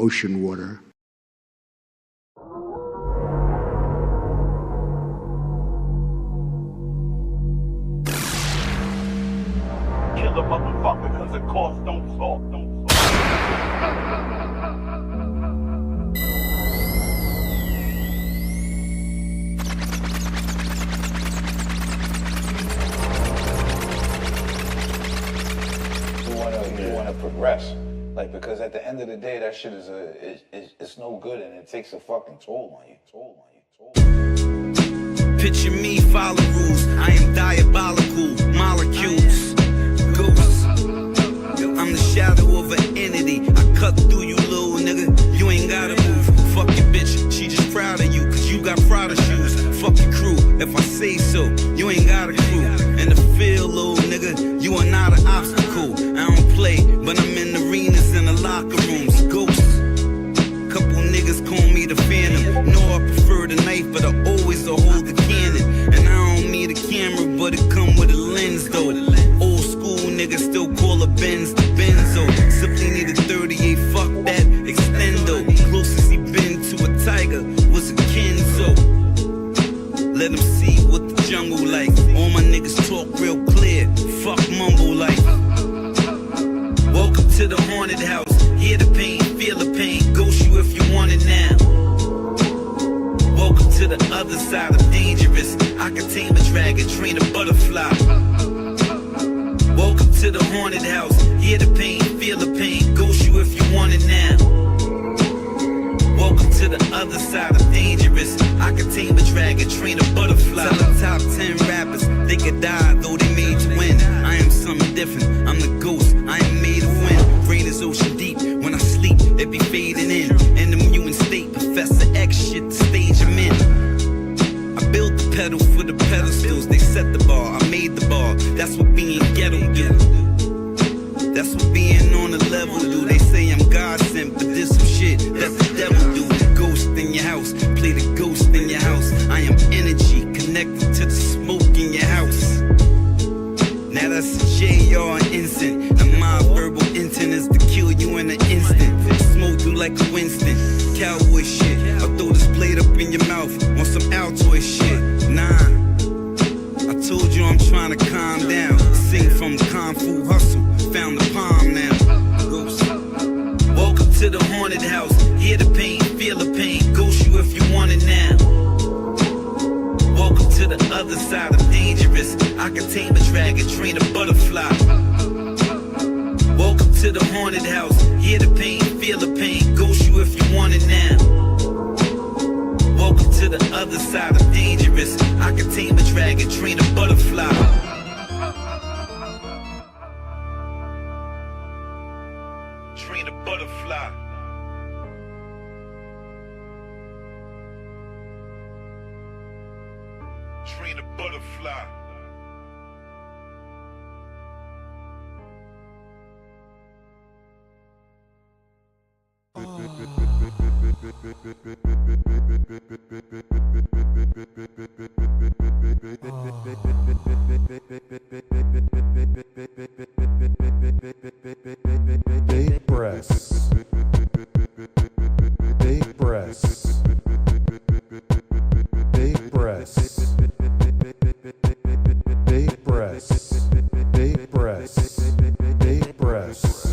ocean water. Kill a motherfucker because the cost don't talk. You want to progress, like, because at the end of the day, that shit is it's no good and it takes a fucking toll on you. Picture me, follow rules. I am diabolical, molecules, ghosts. I'm the shadow of an entity. I cut through you, little nigga. You ain't gotta move. Fuck your bitch, she just proud of you, cause you got Prada shoes. Fuck your crew, if I say so. You ain't got a crew. In the field, little nigga, you are not an obstacle. I don't play, but I'm in arenas and the locker rooms. Ghosts. Couple niggas call me the Phantom. No, I prefer the knife, but I always hold the cannon. And I don't need a camera, but it come with a lens though. Old school niggas still call a Benz the Benzo. Simply need a 38, fuck that extendo. Closest he been to a tiger was a Kenzo. Let him see what the jungle like. All my niggas talk real clear, fuck mumble like. Welcome to the haunted house. Hear the pain, feel the pain. Ghost you if you want it now. Welcome to the other side of dangerous. I can tame a dragon, train a butterfly. Welcome to the haunted house. Hear the pain, feel the pain. Ghost you if you want it now. Welcome to the other side of dangerous. I can tame a dragon, train a butterfly. Tell the top 10 rappers they could die, though they made to win. I am something different, I'm the ghost, I am made of wind. Brain is ocean deep, when I sleep, it be fading in. And the human state, Professor X shit, the stage I'm in. I built the pedal for the pedestals, they set the bar, I made the bar. That's what being ghetto do. That's what being on the level do. They say I'm God sent, but this some shit that the devil do. Ghost in your house, play the ghost in your house. I am energy connected to the smoke in your house. Now that's JR instant, and my verbal intent is to kill you in an instant. Smoke you like a Winston, cowboy shit. I throw this blade up in your mouth on some Altoid shit. Nah, I told you I'm trying to calm down. Sing from the Kung Fu hustle, found the palm now. Ghost. Welcome to the haunted house. Hear the pain, feel the pain. Ghost you if you want it now. Welcome to the other side of dangerous. I can tame a dragon, train a butterfly. Welcome to the haunted house. Hear the pain, feel the pain. Ghost you if you want it now. Welcome to the other side of dangerous. I can tame a dragon, train a butterfly. Train a butterfly. Train a butterfly. Big breasts. Big breasts. Big breasts. Big breasts. Big breasts. Big breasts.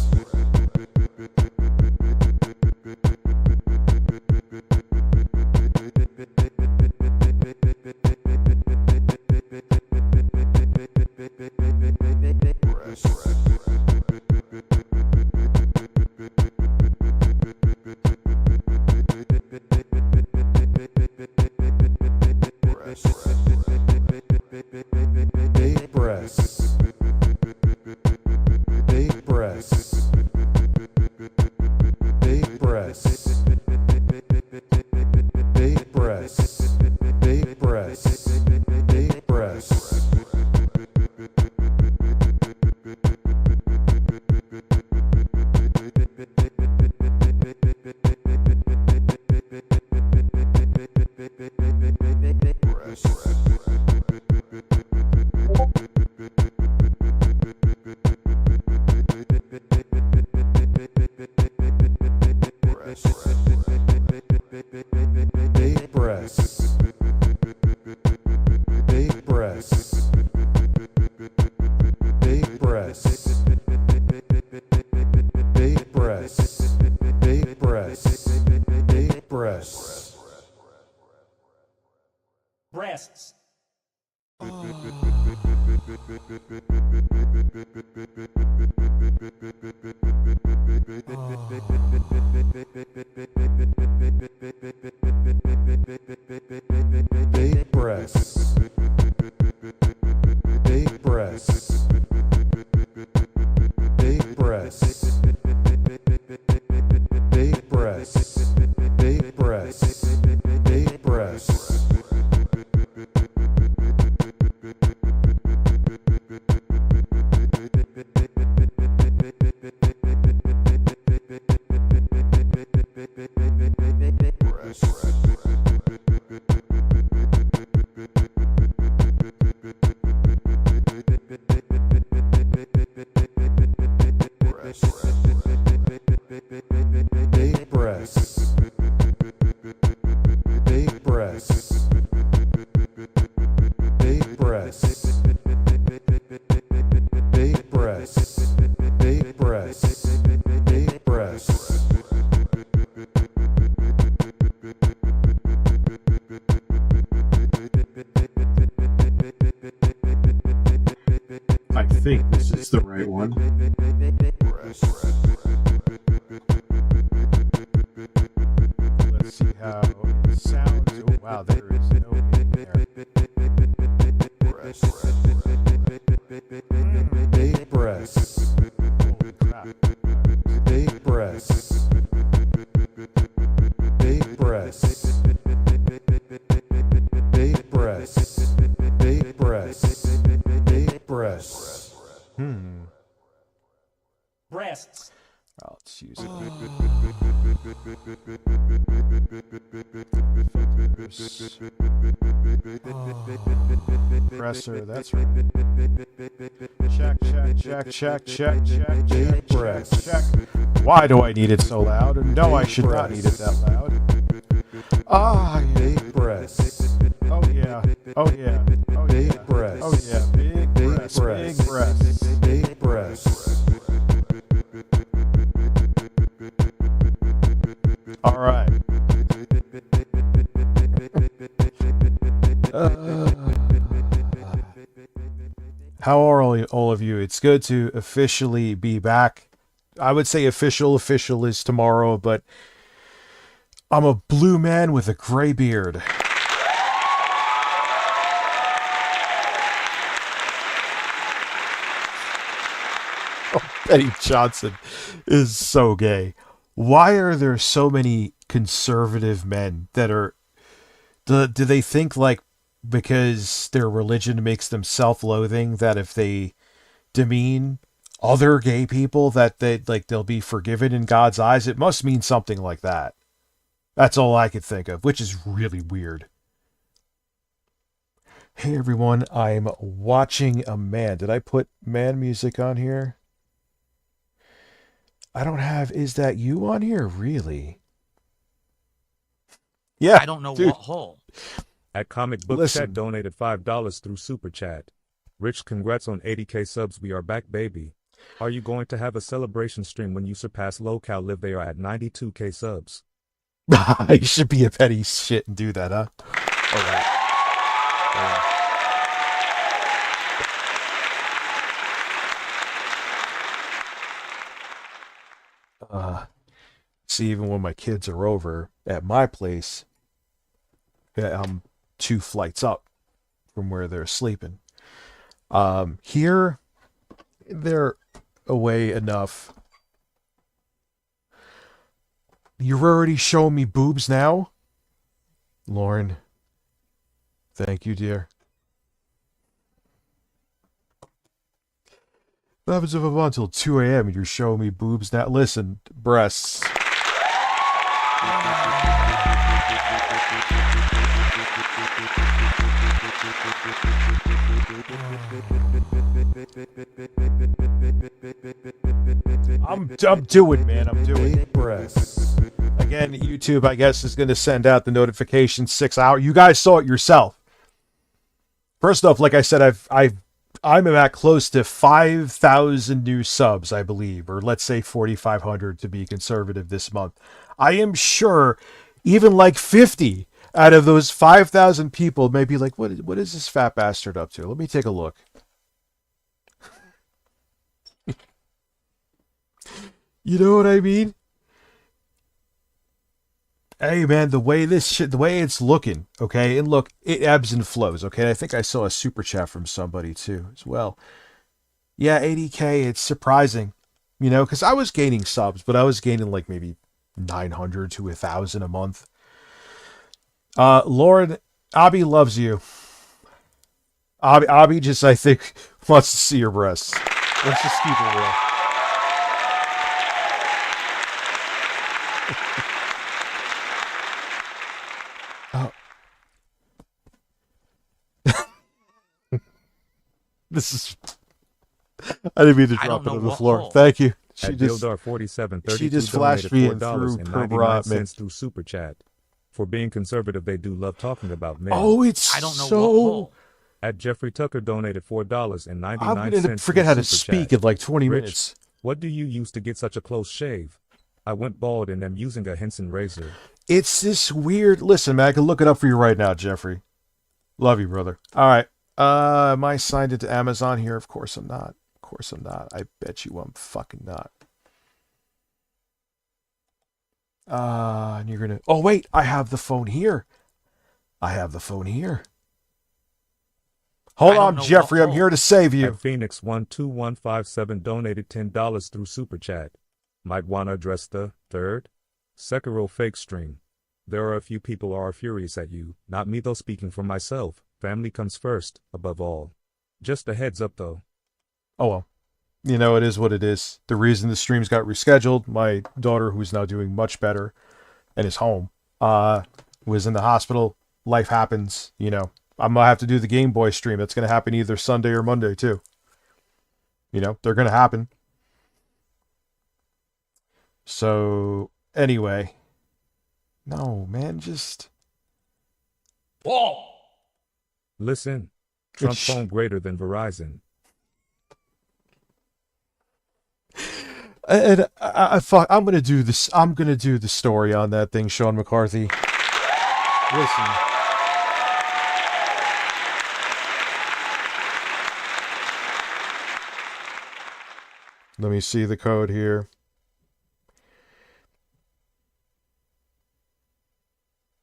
Big breasts. Big breasts. Big breasts. Big breasts. Big breasts. Big breasts. Big breasts. Big breasts. Big breasts. Big breasts. Big breasts. Big breasts. I think this is the right one. Let's see how it sounds. Oh, wow, there is no gain there. Big breasts. Holy crap. Big breasts. Big breasts. Big breasts. Big breasts. Big breasts. Breasts. Oh, let's use it. Presser, that's right. Check. Big breasts. Check. Why do I need it so loud? No, I should not need it that loud. Ah, big breasts. Oh yeah. Oh yeah. Oh yeah. Big breasts. Oh yeah. Big breasts. Big breasts. Big breasts. All right. How are all of you? It's good to officially be back. I would say official is tomorrow, but I'm a blue man with a gray beard. Oh, Betty Johnson is so gay. Why are there so many conservative men that are... Do they think, like, because their religion makes them self-loathing, that if they demean other gay people that they'll be forgiven in God's eyes? It must mean something like that. That's all I could think of, which is really weird. Hey everyone, I'm watching a man. Did I put man music on here? I don't have Is That You on here? Really? Yeah. I don't know dude. what hole. At Comic Book Listen. Chat donated $5 through Super Chat. Rich, congrats on 80k subs. We are back, baby. Are you going to have a celebration stream when you surpass Local Live? They are at 92k subs. You should be a petty shit and do that, huh? All right. See, even when my kids are over at my place, I'm 2 flights up from where they're sleeping. Here, they're away enough. You're already showing me boobs now? Lauren, thank you, dear. What happens if I'm on until 2 a.m. and you're showing me boobs now? Listen, breasts. I'm doing, man. I'm doing. Big breasts. Again, YouTube, I guess, is going to send out the notification 6 hours. You guys saw it yourself. First off, like I said, I'm at close to 5,000 new subs, I believe, or let's say 4,500 to be conservative this month. I am sure even like 50 Out of those 5,000 people, maybe like, what is this fat bastard up to? Let me take a look. You know what I mean? Hey man, the way it's looking, okay, and look, it ebbs and flows, okay. I think I saw a super chat from somebody too as well. Yeah, 80K, it's surprising, because I was gaining subs, but I was gaining like maybe 900 to 1,000 a month. Lauren, Abby loves you. Abby just, I think, wants to see your breasts. Let's just keep it real. This is. I didn't mean to drop it on the floor. hole. Thank you. At Dildar4732 she just flashed me in through per bra. $4.99 through Super Chat. For being conservative, they do love talking about men. Oh, it's I don't know so. what hole. At Jeffrey Tucker donated $4.99. I'm going to forget how to speak in like 20 Rich, minutes. What do you use to get such a close shave? I went bald and am using a Henson razor. It's this weird. Listen, man, I can look it up for you right now, Jeffrey. Love you, brother. All right. Am I signed into Amazon here? Of course I'm not. Of course I'm not. I bet you I'm fucking not. And you're gonna. Oh wait, I have the phone here. Hold I don't on, know Jeffrey. what I'm hole. here to save you. At Phoenix12157 donated $10 through Super Chat. Might want to address the third Sekiro fake stream. There are a few people who are furious at you, not me though, speaking for myself. Family comes first, above all. Just a heads up though. Oh well. It is what it is. The reason the streams got rescheduled, my daughter, who's now doing much better and is home, was in the hospital. Life happens, I'm gonna have to do the Game Boy stream. That's gonna happen either Sunday or Monday too. They're gonna happen. So anyway. No, man, just Whoa! Listen, Trump It's- phone greater than Verizon. And I'm gonna do this. I'm gonna do the story on that thing, Sean McCarthy. Listen. Let me see the code here.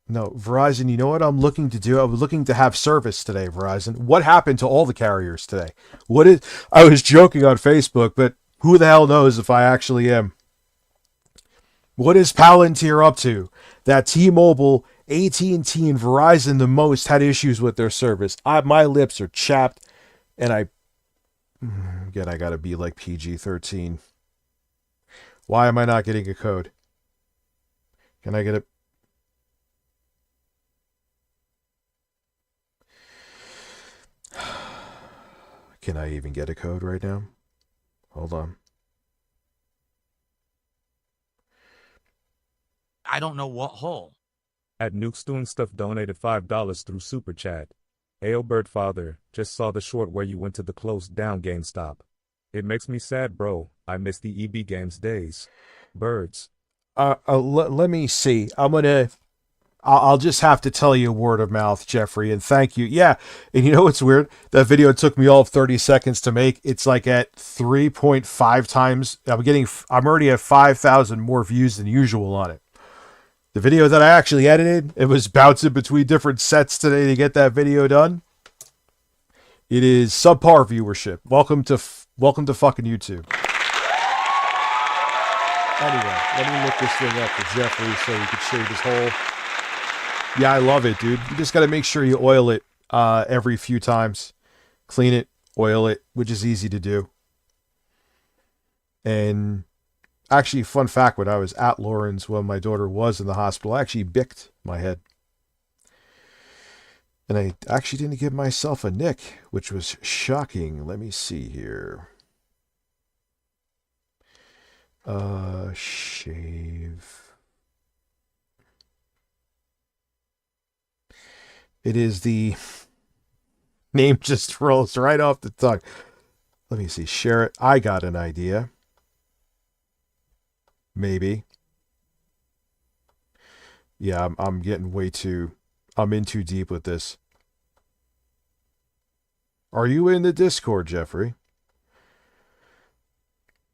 No, Verizon, you know what I'm looking to do? I was looking to have service today, Verizon. What happened to all the carriers today? I was joking on Facebook, but who the hell knows if I actually am? What is Palantir up to? That T-Mobile, AT&T, and Verizon the most had issues with their service. My lips are chapped, and I gotta be like PG-13. Why am I not getting a code? Can I get a... Can I even get a code right now? Hold on. I don't know what hole. At Nuke's Doing Stuff donated $5 through Super Chat. Ayo Bird Father, just saw the short where you went to the closed down GameStop. It makes me sad, bro. I miss the EB Games days. Birds. Let me see. I'll just have to tell you word of mouth, Jeffrey, and thank you. Yeah, and you know what's weird? That video took me all of 30 seconds to make. It's like at 3.5 times. I'm already at 5,000 more views than usual on it. The video that I actually edited, it was bouncing between different sets today to get that video done. It is subpar viewership. Welcome to fucking YouTube. Anyway, let me look this thing up for Jeffrey so he could shave his hole. Yeah, I love it, dude. You just got to make sure you oil it every few times. Clean it, oil it, which is easy to do. And actually, fun fact, when I was at Lauren's when my daughter was in the hospital, I actually bicked my head. And I actually didn't give myself a nick, which was shocking. Let me see here. Shave. It is the name just rolls right off the tongue. Let me see. Share it. I got an idea. Maybe. Yeah, I'm getting way too I'm in too deep with this. Are you in the Discord, Jeffrey?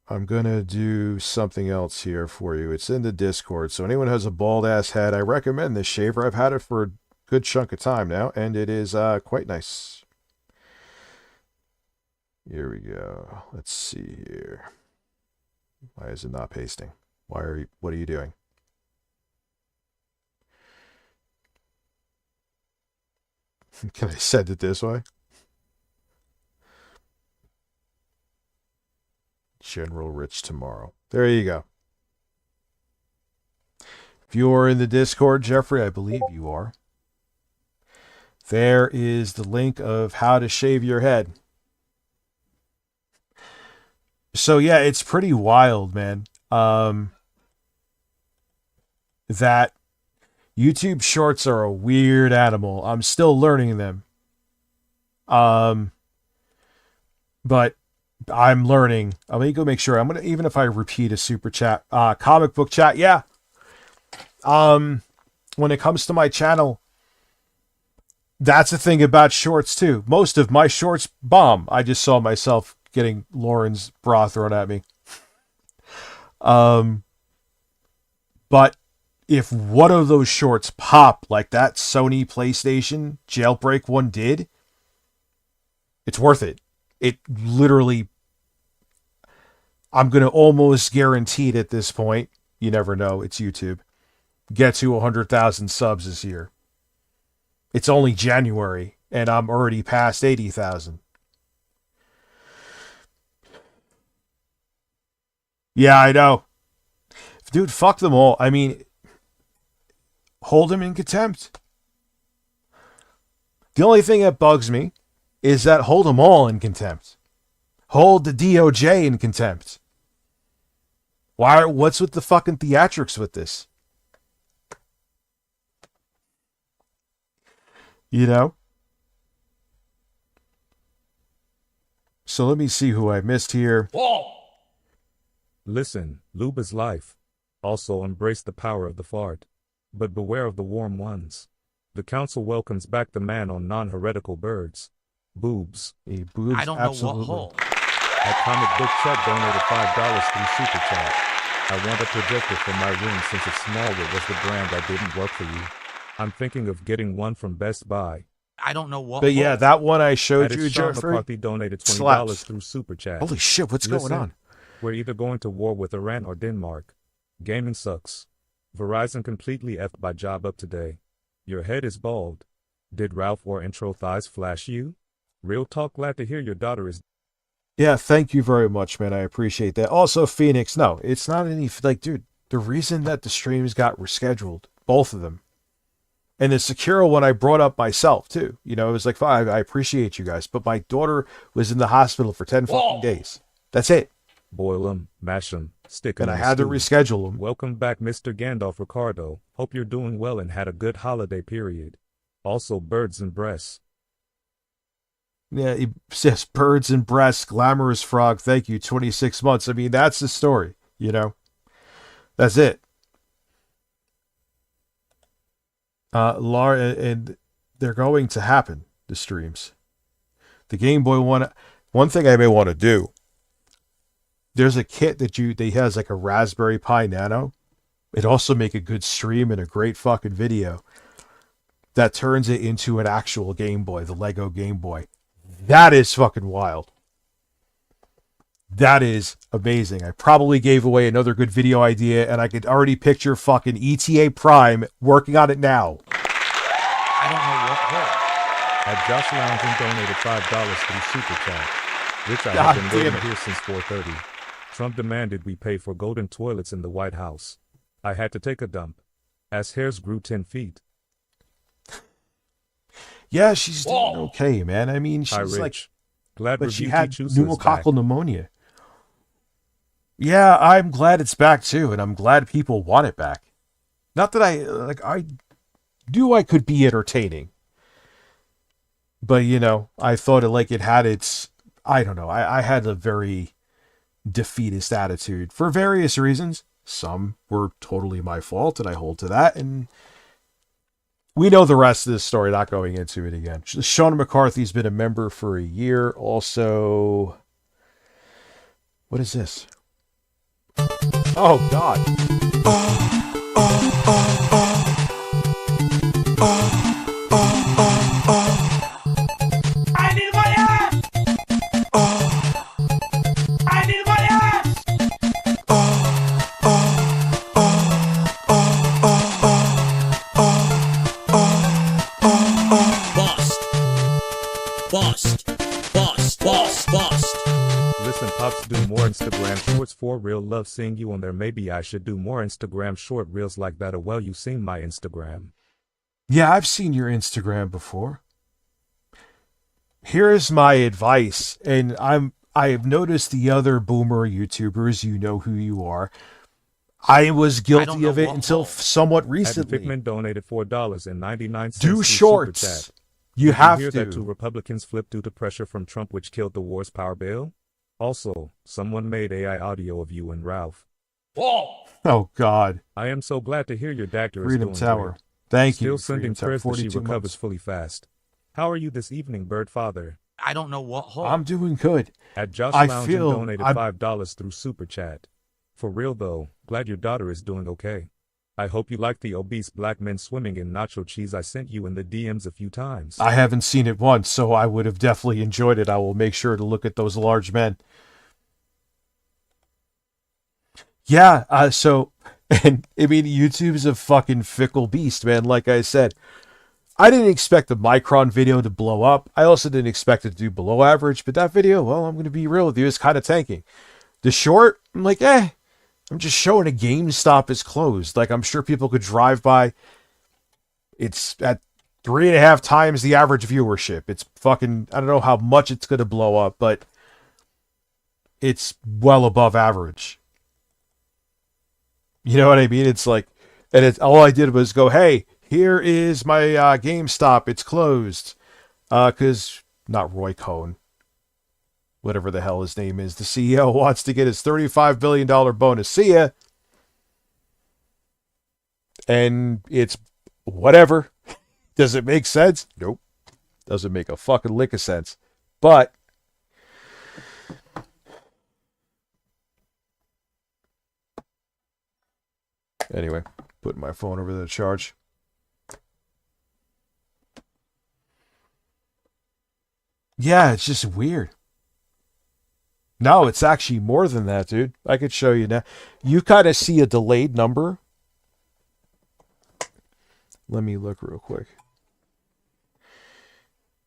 I'm going to do something else here for you. It's in the Discord. So anyone who has a bald ass head, I recommend this shaver. I've had it for a good chunk of time now, and it is quite nice. Here we go. Let's see here. Why is it not pasting? What are you doing? Can I send it this way? General Rich tomorrow. There you go. If you are in the Discord, Jeffrey, I believe you are. There is the link of how to shave your head. So yeah, it's pretty wild, man. That YouTube Shorts are a weird animal. I'm still learning them. But I'm learning. Let me go make sure. I'm gonna, even if I repeat a super chat, comic book chat, yeah. When it comes to my channel, that's the thing about shorts too. Most of my shorts bomb. I just saw myself getting Lauren's bra thrown at me. But if one of those shorts pop like that Sony PlayStation jailbreak one did, it's worth it. It literally, I'm going to almost guarantee it at this point, you never know, it's YouTube, get to 100,000 subs this year. It's only January, and I'm already past 80,000. Yeah, I know. Dude, fuck them all. I mean, hold them in contempt. The only thing that bugs me is that hold them all in contempt. Hold the DOJ in contempt. What's with the fucking theatrics with this? You know? So let me see who I missed here. Listen, lube is life. Also embrace the power of the fart. But beware of the warm ones. The council welcomes back the man on non-heretical birds. Boobs. Boobs, I don't know absolutely. what hole. At Comic Book Chat donated $5 through Super Chat. I want a projector for my room since it's Smallwood was the brand that didn't work for you. I'm thinking of getting one from Best Buy. I don't know what But hole. yeah, that one I showed you, Sean Jeffrey. McCarthy donated $20 slaps. through Super Chat. Holy shit, what's going Listen, on? We're either going to war with Iran or Denmark. Gaming sucks. Verizon completely effed my job up today. Your head is bald. Did Ralph or intro thighs flash you? Real talk, glad to hear your daughter is. Yeah, thank you very much, man. I appreciate that. Also, Phoenix, no, it's not any, like, dude, the reason that the streams got rescheduled, both of them, and the Secure one I brought up myself, too. You know, it was like, fine, I appreciate you guys, but my daughter was in the hospital for 10 fucking days. That's it. Boil 'em, mash 'em, stick 'em And I in had to stew. reschedule them. Welcome back, Mr. Gandalf Ricardo. Hope you're doing well and had a good holiday period. Also, birds and breasts. Yeah, it says birds and breasts, glamorous frog, thank you, 26 months. I mean, that's the story, you know? That's it. Laura, and they're going to happen, the streams. The Game Boy one thing I may want to do, there's a kit that they has like a Raspberry Pi Nano. It'd also make a good stream and a great fucking video that turns it into an actual Game Boy, the Lego Game Boy. That is fucking wild. That is amazing. I probably gave away another good video idea, and I could already picture fucking ETA Prime working on it now. I don't know what hole. At Josh Lounging donated $5 through Super Chat. Rich, I God have been damn waiting it. here since 4:30. Trump demanded we pay for golden toilets in the White House. I had to take a dump. As hairs grew 10 feet. Yeah, she's doing okay, man. I mean, Hi, she's Rich. like, Glad but she Rebuki had Chusa is back. pneumococcal pneumonia. Yeah, I'm glad it's back too, and I'm glad people want it back. Not that I knew I could be entertaining, but you know, I thought it had its. I don't know. I had a very defeatist attitude for various reasons. Some were totally my fault, and I hold to that. And we know the rest of this story, not going into it again. Sean McCarthy's been a member for a year. Also, what is this? Oh, God. I need my ass! I need my ass! Bust. Listen, Pops, do more Instagram shorts for real. Love seeing you on there. Maybe I should do more Instagram short reels like that. Well, you've seen my Instagram. Yeah, I've seen your Instagram before. Here's my advice, and I have noticed the other boomer YouTubers, you know who you are. I was guilty know of it what until hole. somewhat Adam recently. Fickman donated $4.99. Do through shorts. Super Chat. You Did have hear that 2 to. Republicans flipped due to pressure from Trump, which killed the war's power bill? Also, someone made AI audio of you and Ralph. Oh, God. I am so glad to hear your doctor is Freedom doing Tower. great. Thank Still you. sending Freedom Tower. prayers that she 42 recovers months. fully fast. How are you this evening, Bird Father? I don't know what hole. I'm doing good. At Josh I Lounge feel donated I'm- $5 through Super Chat. For real though, glad your daughter is doing okay. I hope you like the obese black men swimming in nacho cheese I sent you in the DMs a few times. I haven't seen it once, so I would have definitely enjoyed it. I will make sure to look at those large men. Yeah, so, and I mean, YouTube's a fucking fickle beast, man. Like I said, I didn't expect the Micron video to blow up. I also didn't expect it to do below average, but that video, well, I'm going to be real with you, it's kind of tanking. The short, I'm like, I'm just showing a GameStop is closed. Like, I'm sure people could drive by. It's at 3.5 times the average viewership. It's fucking, I don't know how much it's going to blow up, but it's well above average. You know what I mean? It's like, and it's all I did was go, hey, here is my GameStop. It's closed. Because, not Roy Cohn, whatever the hell his name is, the CEO wants to get his $35 billion bonus. See ya. And it's whatever. Does it make sense? Nope. Doesn't make a fucking lick of sense. But anyway, putting my phone over the charge. Yeah, it's just weird. No, it's actually more than that, dude. I could show you now. You kind of see a delayed number. Let me look real quick.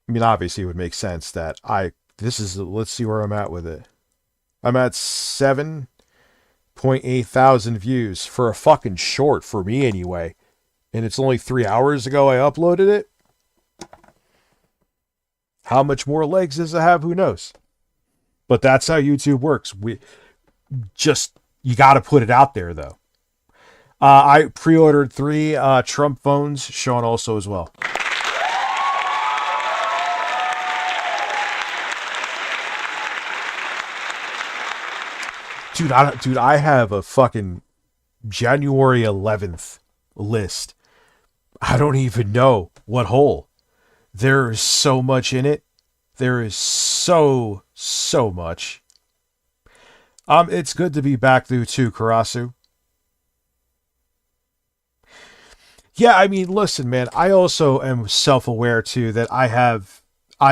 I mean, obviously it would make sense that let's see where I'm at with it. I'm at 7.8 thousand views for a fucking short, for me anyway. And it's only 3 hours ago I uploaded it. How much more legs does it have? Who knows? But that's how YouTube works. You got to put it out there, though. I pre-ordered 3 Trump phones. Sean also as well. Dude, I have a fucking January 11th list. I don't even know what hole. There is so much in it. There is so much. It's good to be back though too, Karasu. Yeah, I mean, listen, man, I also am self-aware too that I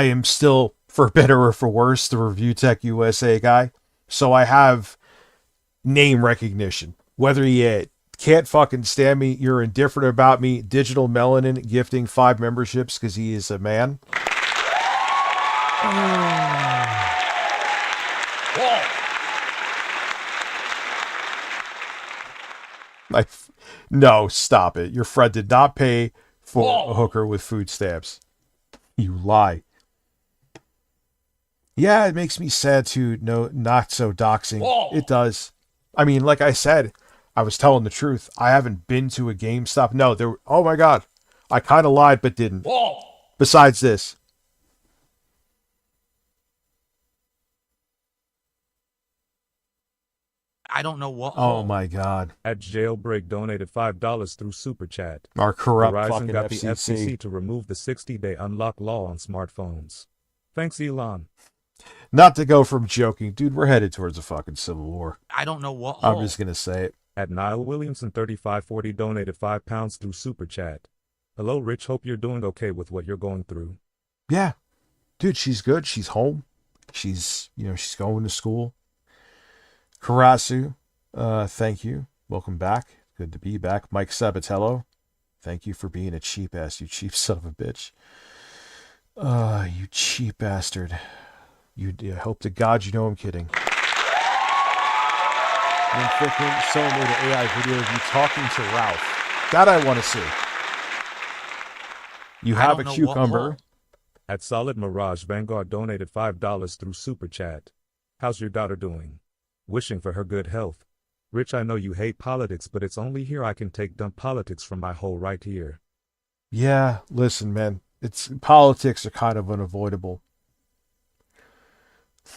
am still, for better or for worse, the Review Tech USA guy. So I have name recognition. Whether you can't fucking stand me, you're indifferent about me, Digital Melanin gifting 5 memberships because he is a man. No, stop it. Your friend did not pay for a hooker with food stamps. You lie. Yeah, it makes me sad to know not so doxing. It does. I mean, like I said, I was telling the truth. I haven't been to a GameStop. No, oh my God. I kind of lied, but didn't. Besides this. I don't know what. Oh my God. At Jailbreak donated $5 through Super Chat. Our corrupt Verizon fucking got the FCC. FCC to remove the 60-day unlock law on smartphones. Thanks, Elon. Not to go from joking, dude, we're headed towards a fucking civil war. I don't know what. I'm just gonna say it. At Niall Williamson 3540 donated £5 through Super Chat. Hello, Rich. Hope you're doing okay with what you're going through. Yeah. Dude, she's good. She's home. She's going to school. Karasu, thank you. Welcome back. Good to be back. Mike Sabatello, thank you for being a cheap ass, you cheap son of a bitch. You cheap bastard. I hope to God you know I'm kidding. Then freaking someone made an AI video of you talking to Ralph. That I want to see. You have a cucumber. At Solid Mirage, Vanguard donated $5 through Super Chat. How's your daughter doing? Wishing for her good health. Rich, I know you hate politics, but it's only here I can take dumb politics from my hole right here. Yeah, listen, man. Politics are kind of unavoidable.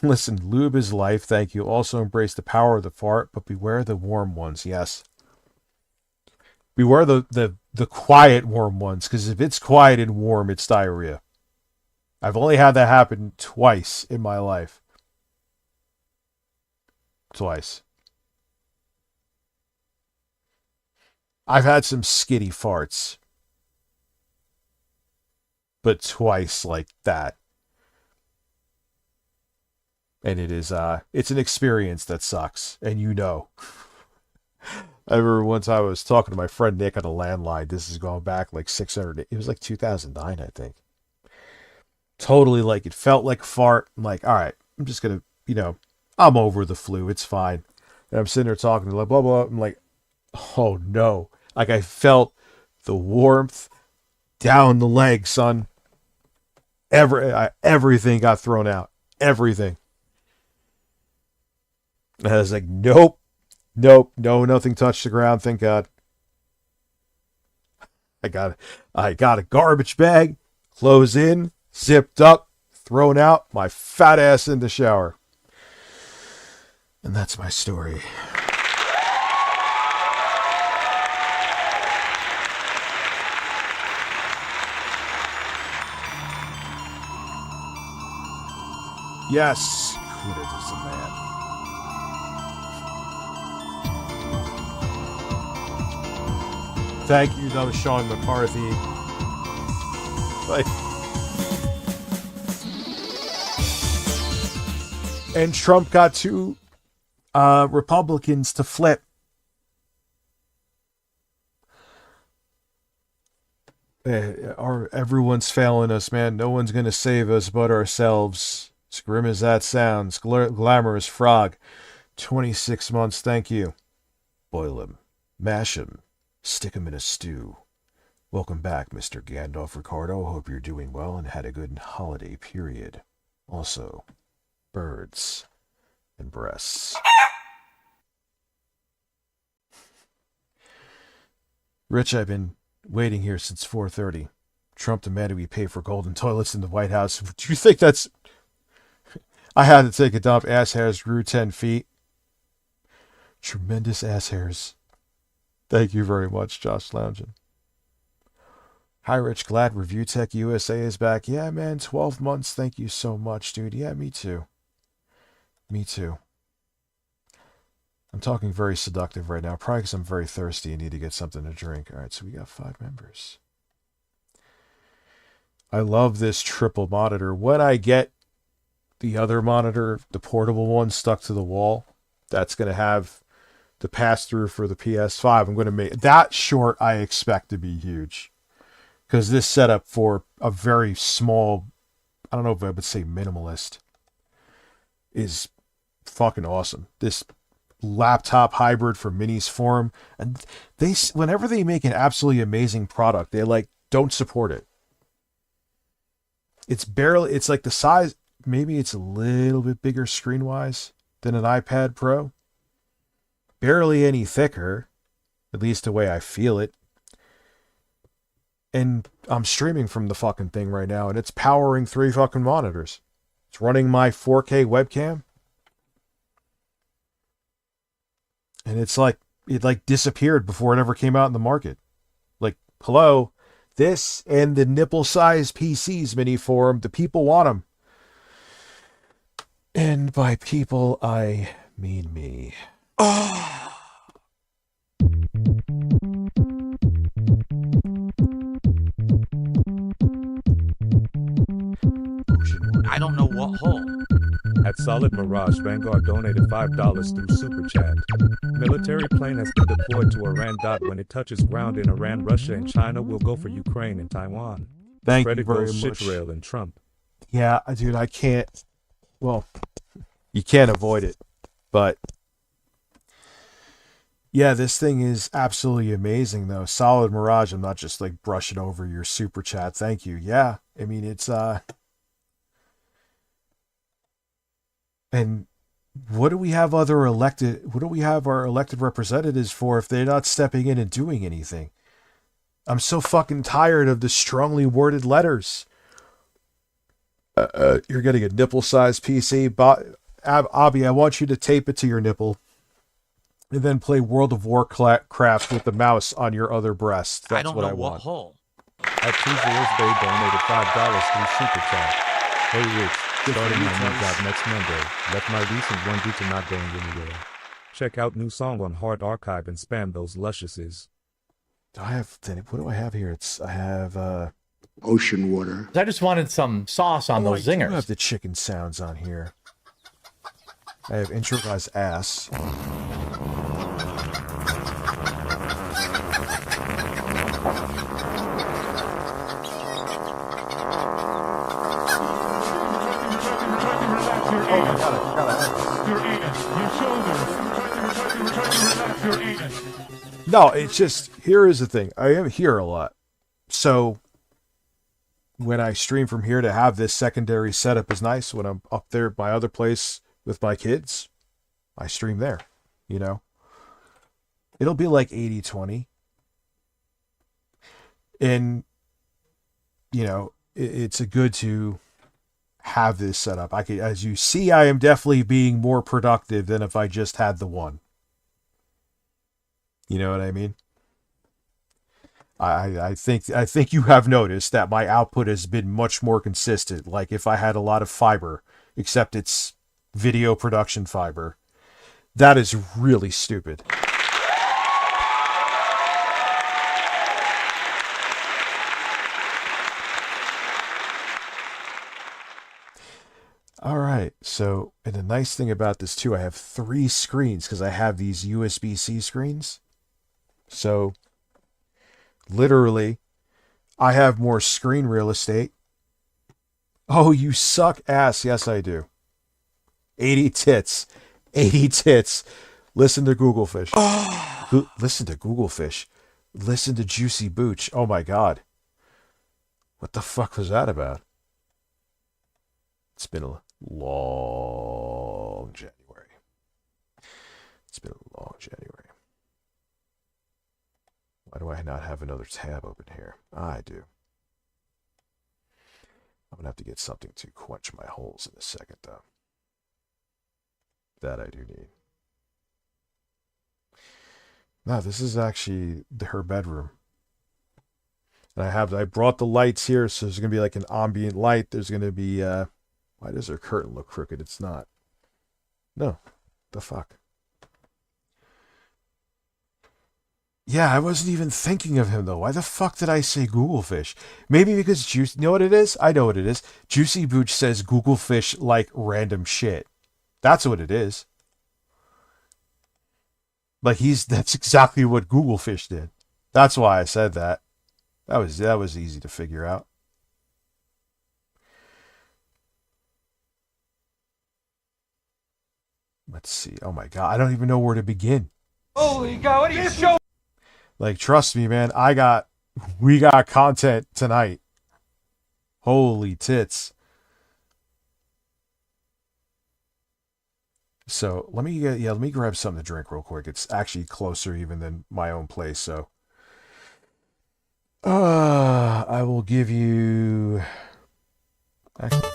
Listen, lube is life, thank you. Also embrace the power of the fart, but beware the warm ones, yes. Beware the quiet warm ones, because if it's quiet and warm, it's diarrhea. I've only had that happen twice in my life. Twice. I've had some skitty farts. But twice like that. And it's an experience that sucks. And you know. I remember once I was talking to my friend Nick on a landline. This is going back like 600. It was like 2009, I think. Totally like it felt like a fart. I'm like, all right, I'm just going to, I'm over the flu. It's fine. And I'm sitting there talking to like, blah, blah. I'm like, oh no. Like I felt the warmth down the leg, son. Everything got thrown out. Everything. And I was like, nope, no, nothing touched the ground. Thank God. I got a garbage bag, clothes in, zipped up, thrown out, my fat ass in the shower. And that's my story. Yes, Kuda is a man. Thank you, that was Sean McCarthy. And Trump got two Republicans to flip. Everyone's failing us, man. No one's going to save us but ourselves. As grim as that sounds. Glamorous Frog. 26 months, thank you. Boil him. Mash him. Stick him in a stew. Welcome back, Mr. Gandalf Ricardo. Hope you're doing well and had a good holiday period. Also, birds and breasts. Rich, I've been waiting here since 4:30. Trump demanded we pay for golden toilets in the White House. Do you think that's... I had to take a dump. Ass hairs grew 10 feet. Tremendous ass hairs. Thank you very much, Josh Loungin. Hi, Rich. Glad Review Tech USA is back. Yeah, man. 12 months. Thank you so much, dude. Yeah, me too. Me too. I'm talking very seductive right now. Probably because I'm very thirsty and need to get something to drink. All right, so we got 5 members. I love this triple monitor. When I get the other monitor, the portable one stuck to the wall, that's going to have the pass-through for the PS5. I'm going to make that short. I expect to be huge. Because this setup for a very small, I don't know if I would say minimalist, is fucking awesome. This laptop hybrid for Minis Forum, and they, whenever they make an absolutely amazing product, they don't support it. It's like the size, maybe it's a little bit bigger screen-wise than an iPad Pro. Barely any thicker, at least the way I feel it. And I'm streaming from the fucking thing right now, and it's powering 3 fucking monitors. It's running my 4K webcam. And it's like it like disappeared before it ever came out in the market. Like, hello, this and the nipple-sized PCs mini forum, the people want them. And by people, I mean me. I don't know what hole. At Solid Mirage, Vanguard donated $5 through Super Chat. Military plane has been deployed to Iran. When it touches ground in Iran, Russia, and China, will go for Ukraine and Taiwan. Thank Credit you very goes much. Shitrail and Trump. Yeah, dude, I can't. Well, you can't avoid it, but yeah, this thing is absolutely amazing, though. Solid Mirage. I'm not just like brushing over your super chat. Thank you. Yeah, I mean it's and what do we have other elected? What do we have our elected representatives for if they're not stepping in and doing anything? I'm so fucking tired of the strongly worded letters. You're getting a nipple-sized PC. Abby, I want you to tape it to your nipple and then play World of Warcraft with the mouse on your other breast. That's I don't what know I what want. hole. At Tuesdays, they donated $5 through Super Chat. Hey Rich, starting my new job next Monday. Left my recent one due to not going anywhere. Check out new song on Heart Archive and spam those lusciouses. What do I have here? I have Ocean water. I just wanted some sauce on those I zingers. do have the chicken sounds on here. I have intro guy's ass. No, it's just, here is the thing. I am here a lot. So when I stream from here, to have this secondary setup is nice. When I'm up there at my other place with my kids, I stream there, you know. It'll be like 80-20. And, you know, it's a good to have this set up. As you see, I am definitely being more productive than if I just had the one. You know what I mean? I think you have noticed that my output has been much more consistent. Like if I had a lot of fiber, except it's video production fiber, that is really stupid. All right, so, and the nice thing about this too, I have 3 screens because I have these USB-C screens. So, literally, I have more screen real estate. Oh, you suck ass. Yes, I do. 80 tits. 80 tits. Listen to Google Fish. Listen to Google Fish. Listen to Juicy Booch. Oh my God. What the fuck was that about? It's been a long January. It's been a long January. Why do I not have another tab open here? I do. I'm going to have to get something to quench my holes in a second, though. That I do need. No, this is actually her bedroom. And I brought the lights here, so there's going to be like an ambient light. There's going to be, why does her curtain look crooked? It's not. No. The fuck? Yeah, I wasn't even thinking of him, though. Why the fuck did I say Google Fish? Maybe because Juicy... You know what it is? I know what it is. Juicy Booch says Google Fish like random shit. That's what it is. Like that's exactly what Google Fish did. That's why I said that. That was easy to figure out. Let's see. Oh my God. I don't even know where to begin. Holy God, what are you showing? Like, trust me, man. We got content tonight. Holy tits. So let me grab something to drink real quick. It's actually closer even than my own place. So, I will give you. Actually,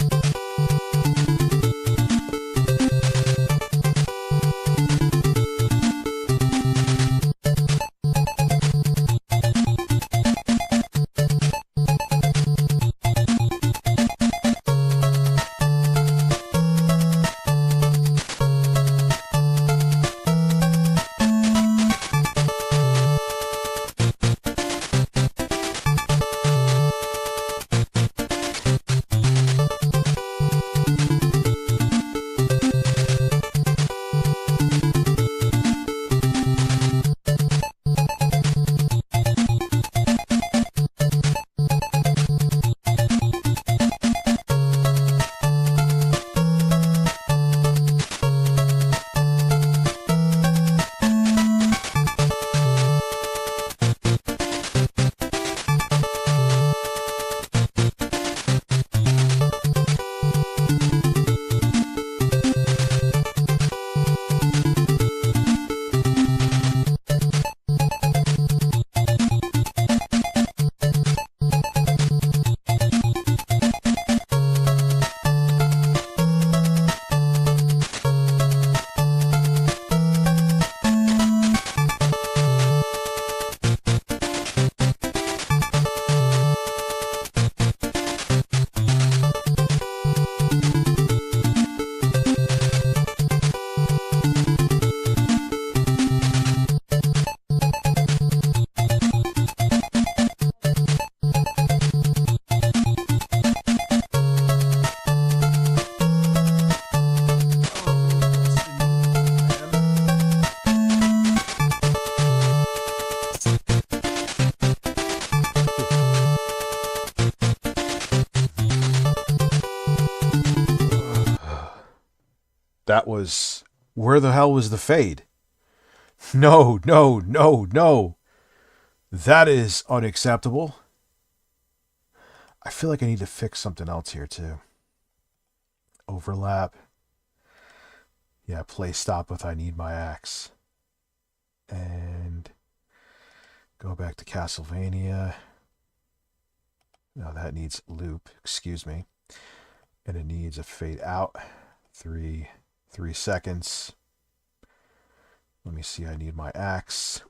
That was... Where the hell was the fade? No, no, no, no. That is unacceptable. I feel like I need to fix something else here, too. Overlap. Yeah, play stop with I Need My Axe. And go back to Castlevania. No, that needs loop, excuse me. And it needs a fade out. 3 seconds. Let me see, I Need My Axe.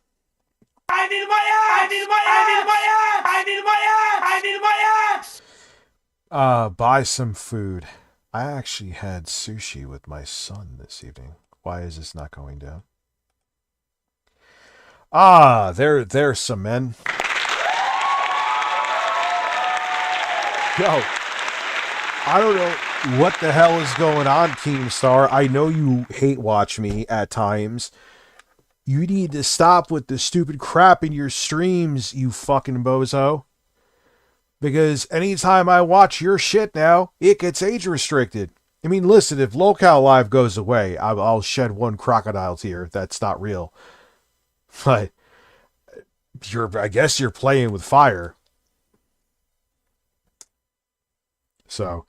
I need my axe! I need my axe! I need my axe! I need my axe! Buy some food. I actually had sushi with my son this evening. Why is this not going down? There's some men. Yo, I don't know what the hell is going on, Keemstar. I know you hate watch me at times. You need to stop with the stupid crap in your streams, you fucking bozo. Because anytime I watch your shit now, it gets age restricted. I mean, listen, if Locale Live goes away, I'll shed one crocodile tear. That's not real. But I guess you're playing with fire. So.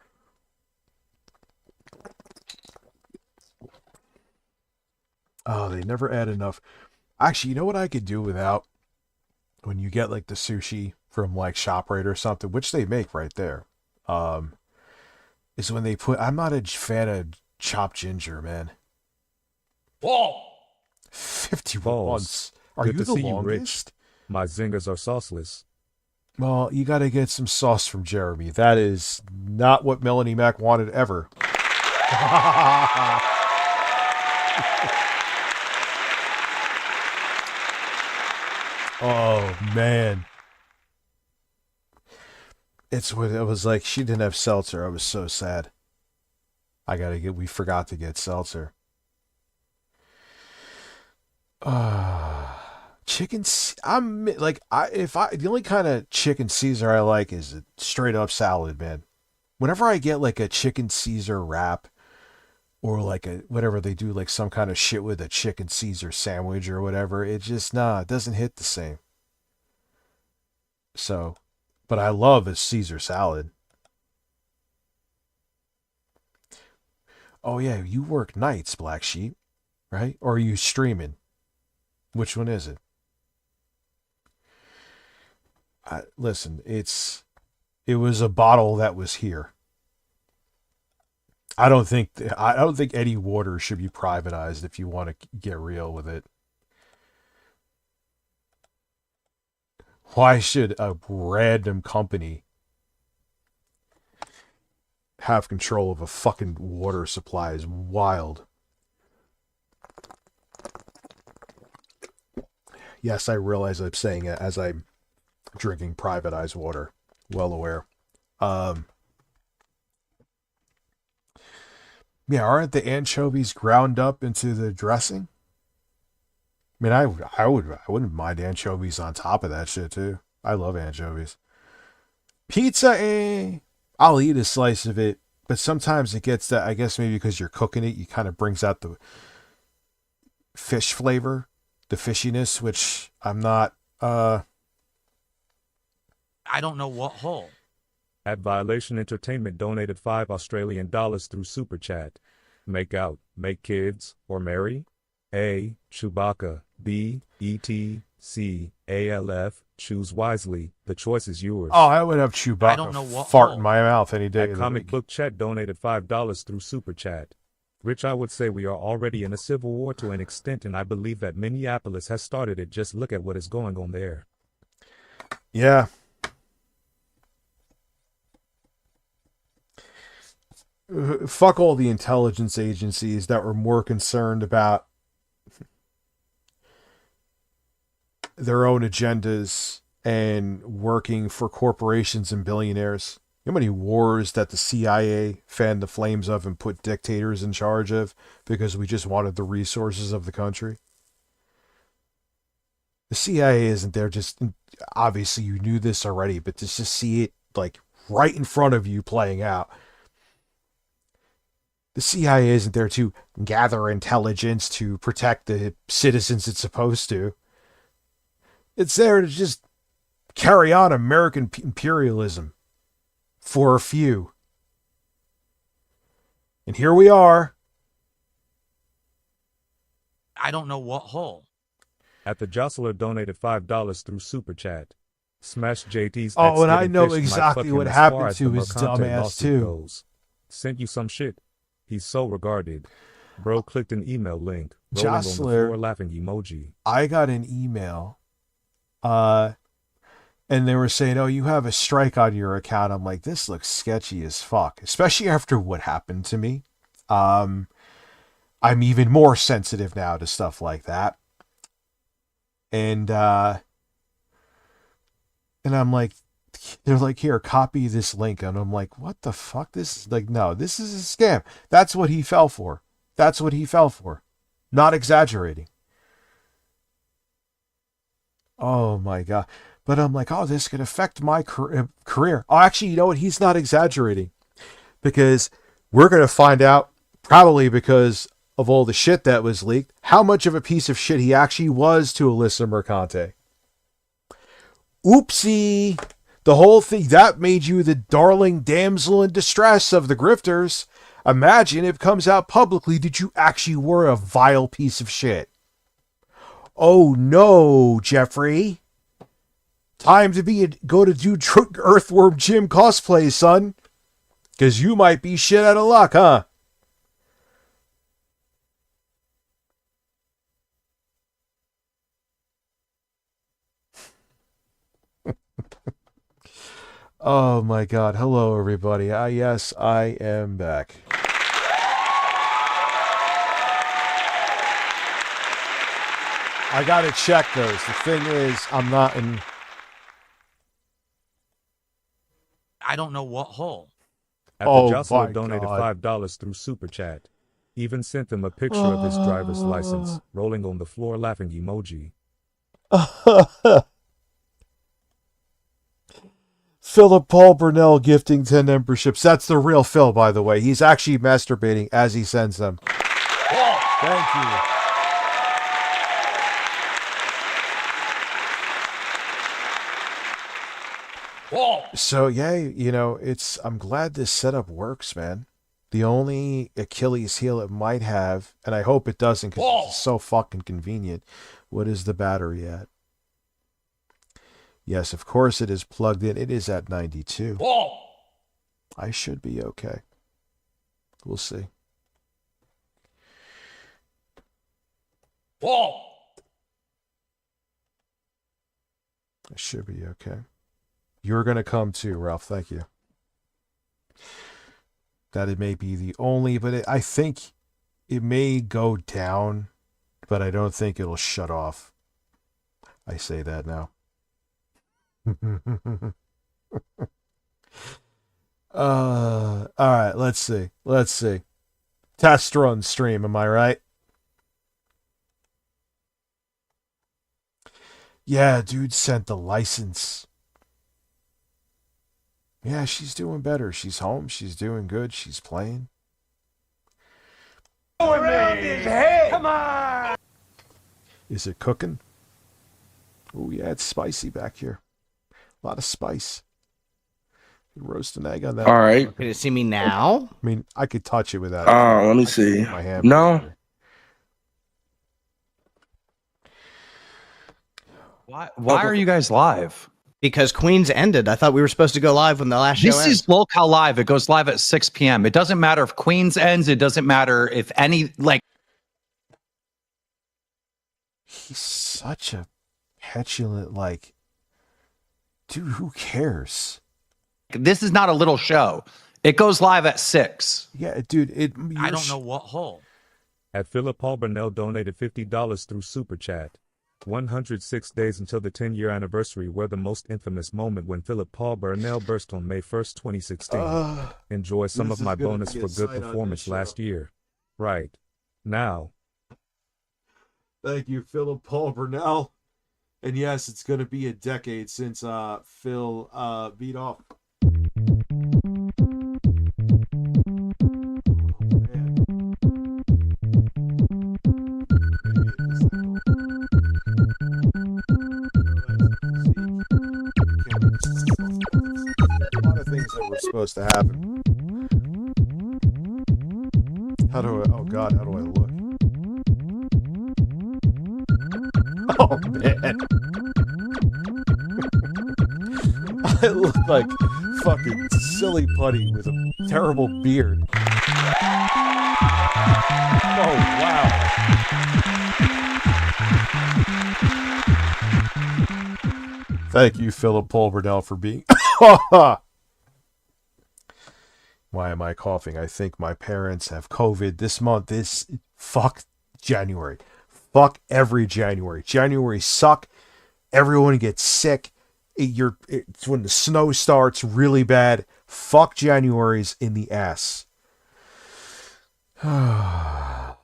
Oh, they never add enough. Actually, you know what I could do without? When you get like the sushi from like ShopRite or something, which they make right there, is when they put... I'm not a fan of chopped ginger, man. Whoa! 51 Balls. months. Are Good you to the see you, longest? My zingers are sauceless. Well, you got to get some sauce from Jeremy. That is not what Melanie Mac wanted ever. Oh, man. It's what it was like. She didn't have seltzer. I was so sad. We forgot to get seltzer. The only kind of chicken Caesar I like is a straight up salad, man. Whenever I get like a chicken Caesar wrap or like a, whatever they do, like some kind of shit with a chicken Caesar sandwich or whatever, it doesn't hit the same. So, but I love a Caesar salad. Oh yeah, you work nights, Black Sheep, right? Or are you streaming? Which one is it? Listen, it was a bottle that was here. I don't think any water should be privatized if you want to get real with it. Why should a random company have control of a fucking water supply? Is wild. Yes, I realize I'm saying it as I'm drinking privatized water. Well aware. Yeah, aren't the anchovies ground up into the dressing? I mean, I wouldn't mind anchovies on top of that shit too. I love anchovies. Pizza, I'll eat a slice of it, but sometimes it gets that. I guess maybe because you're cooking it, you kind of brings out the fish flavor, the fishiness, which I'm not. I don't know what hole. At Violation Entertainment donated $5 through Super Chat. Make out, make kids, or marry? A. Chewbacca. B. E.T. C. ALF. Choose wisely. The choice is yours. Oh, I would have Chewbacca I don't know what fart hole. in my mouth any day At of the Comic week. Book Chat donated $5 through Super Chat. Rich, I would say we are already in a civil war to an extent, and I believe that Minneapolis has started it. Just look at what is going on there. Yeah. Fuck all the intelligence agencies that were more concerned about their own agendas and working for corporations and billionaires. You know how many wars that the CIA fanned the flames of and put dictators in charge of because we just wanted the resources of the country? The CIA isn't there just... Obviously, you knew this already, but to just see it like right in front of you playing out... The CIA isn't there to gather intelligence to protect the citizens it's supposed to. It's there to just carry on American imperialism for a few. And here we are. I don't know what hole. At the Jostler donated $5 through Super Chat. Smash JT's Oh, and I ex-getting know fished might exactly fuck him what as happened far as to the his Mercante dumbass, lawsuit too. goes. Sent you some shit. He's so regarded. Bro clicked an email link. Rolling on the Jostler, floor laughing emoji. I got an email, and they were saying, "Oh, you have a strike on your account." I'm like, "This looks sketchy as fuck," especially after what happened to me. I'm even more sensitive now to stuff like that, and I'm like, they're like, "Here, copy this link," and I'm like, "What the fuck? This is like, no, this is a scam." That's what he fell for. That's what he fell for. Not exaggerating. Oh my God. But I'm like, oh, this could affect my career. Oh, actually, you know what? He's not exaggerating. Because we're going to find out, probably because of all the shit that was leaked, how much of a piece of shit he actually was to Alyssa Mercante. Oopsie. The whole thing, that made you the darling damsel in distress of the grifters. Imagine if it comes out publicly that you actually were a vile piece of shit. Oh no, Jeffrey. Time to go to do Earthworm Jim cosplay, son. Because you might be shit out of luck, huh? Oh my God. Hello, everybody. Yes, I am back. I gotta check those. The thing is, I'm not in. I don't know what hole. At the Oh Jostler my donated God. $5 through Super Chat. Even sent them a picture of his driver's license, rolling on the floor laughing emoji. Philip Paul Burnell gifting 10 memberships. That's the real Phil, by the way. He's actually masturbating as he sends them. Thank you. So yeah, you know, I'm glad this setup works, man. The only Achilles heel it might have, and I hope it doesn't because it's so fucking convenient. What is the battery at? Yes, of course it is plugged in. It is at 92. I should be okay. We'll see. I should be okay. You're going to come too, Ralph. Thank you. That it may be the only, but I think it may go down, but I don't think it'll shut off. I say that now. All right, let's see. Test run stream, am I right? Yeah, dude sent the license. Yeah, she's doing better. She's home. She's doing good. She's playing. Around his head. Come on. Is it cooking? Oh, yeah, it's spicy back here. A lot of spice. Roast an egg on that. All right. Can you see me now? I mean, I could touch it without. Let me see. My hand. No. Why are you guys live? Because Queens ended. I thought we were supposed to go live when the last show This ended. is Locale Live. It goes live at 6 p.m. It doesn't matter if Queens ends. It doesn't matter if any, like. He's such a petulant, like, dude, who cares? This is not a little show. It goes live at 6. Yeah, dude, I don't know what hole. At Philip Paul Burnell donated $50 through Super Chat. 106 days until the 10-year anniversary were the most infamous moment when Philip Paul Burnell burst on May 1st, 2016. Enjoy some of my bonus for good performance last year. Right. Now. Thank you, Philip Paul Burnell. And yes, it's going to be a decade since Phil beat off. Oh, man. supposed to happen. How do I? Oh God, how do I look? Oh man, I look like fucking silly putty with a terrible beard. Oh wow. Thank you, Philip Pulverdell, for being. Why am I coughing? I think my parents have COVID this month. Fuck January. Fuck every January. January suck. Everyone gets sick. It's when the snow starts really bad. Fuck January's in the ass. I'm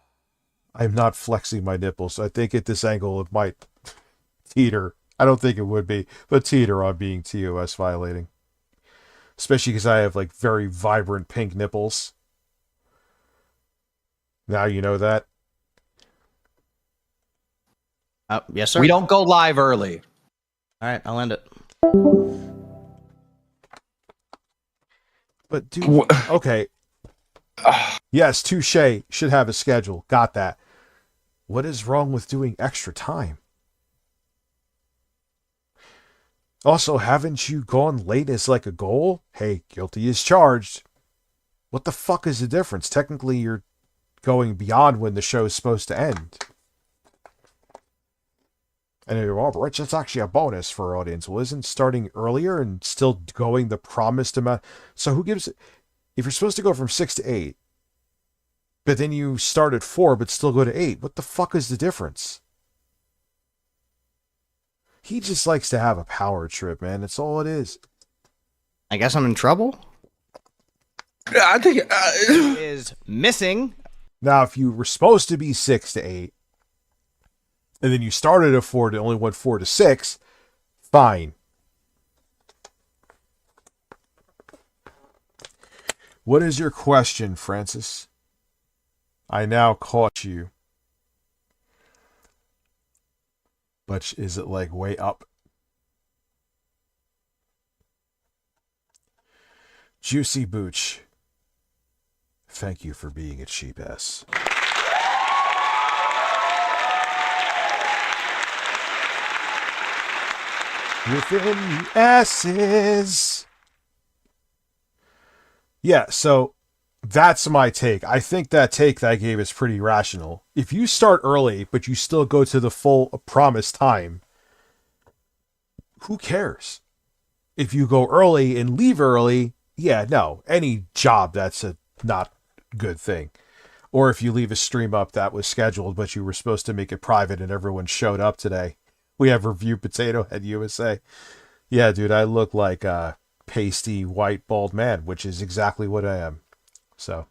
not flexing my nipples. I think at this angle it might teeter. I don't think it would be, but teeter on being TOS violating. Especially because I have like very vibrant pink nipples. Now you know that. Yes, sir. We don't go live early. All right, I'll end it. But dude, okay. Yes, Touche should have a schedule. Got that. What is wrong with doing extra time? Also, haven't you gone late as like a goal? Hey, guilty as charged. What the fuck is the difference? Technically, you're going beyond when the show is supposed to end. And Rich, that's actually a bonus for our audience. Well, isn't starting earlier and still going the promised amount? So who gives it? If you're supposed to go from 6 to 8, but then you start at 4 but still go to 8, what the fuck is the difference? He just likes to have a power trip, man. That's all it is. I guess I'm in trouble. I think Is missing. Now, if you were supposed to be 6 to 8, and then you started at 4 and only went 4 to 6, fine. What is your question, Francis? I now caught you. But is it like way up? Juicy Booch. Thank you for being a cheap ass. Within the asses. Yeah, so that's my take. I think that take that I gave is pretty rational. If you start early, but you still go to the full promised time, who cares? If you go early and leave early, yeah, no. Any job, that's a not good thing. Or if you leave a stream up that was scheduled, but you were supposed to make it private and everyone showed up today. We have Review Potato Head USA. Yeah, dude, I look like a pasty, white, bald man, which is exactly what I am. So.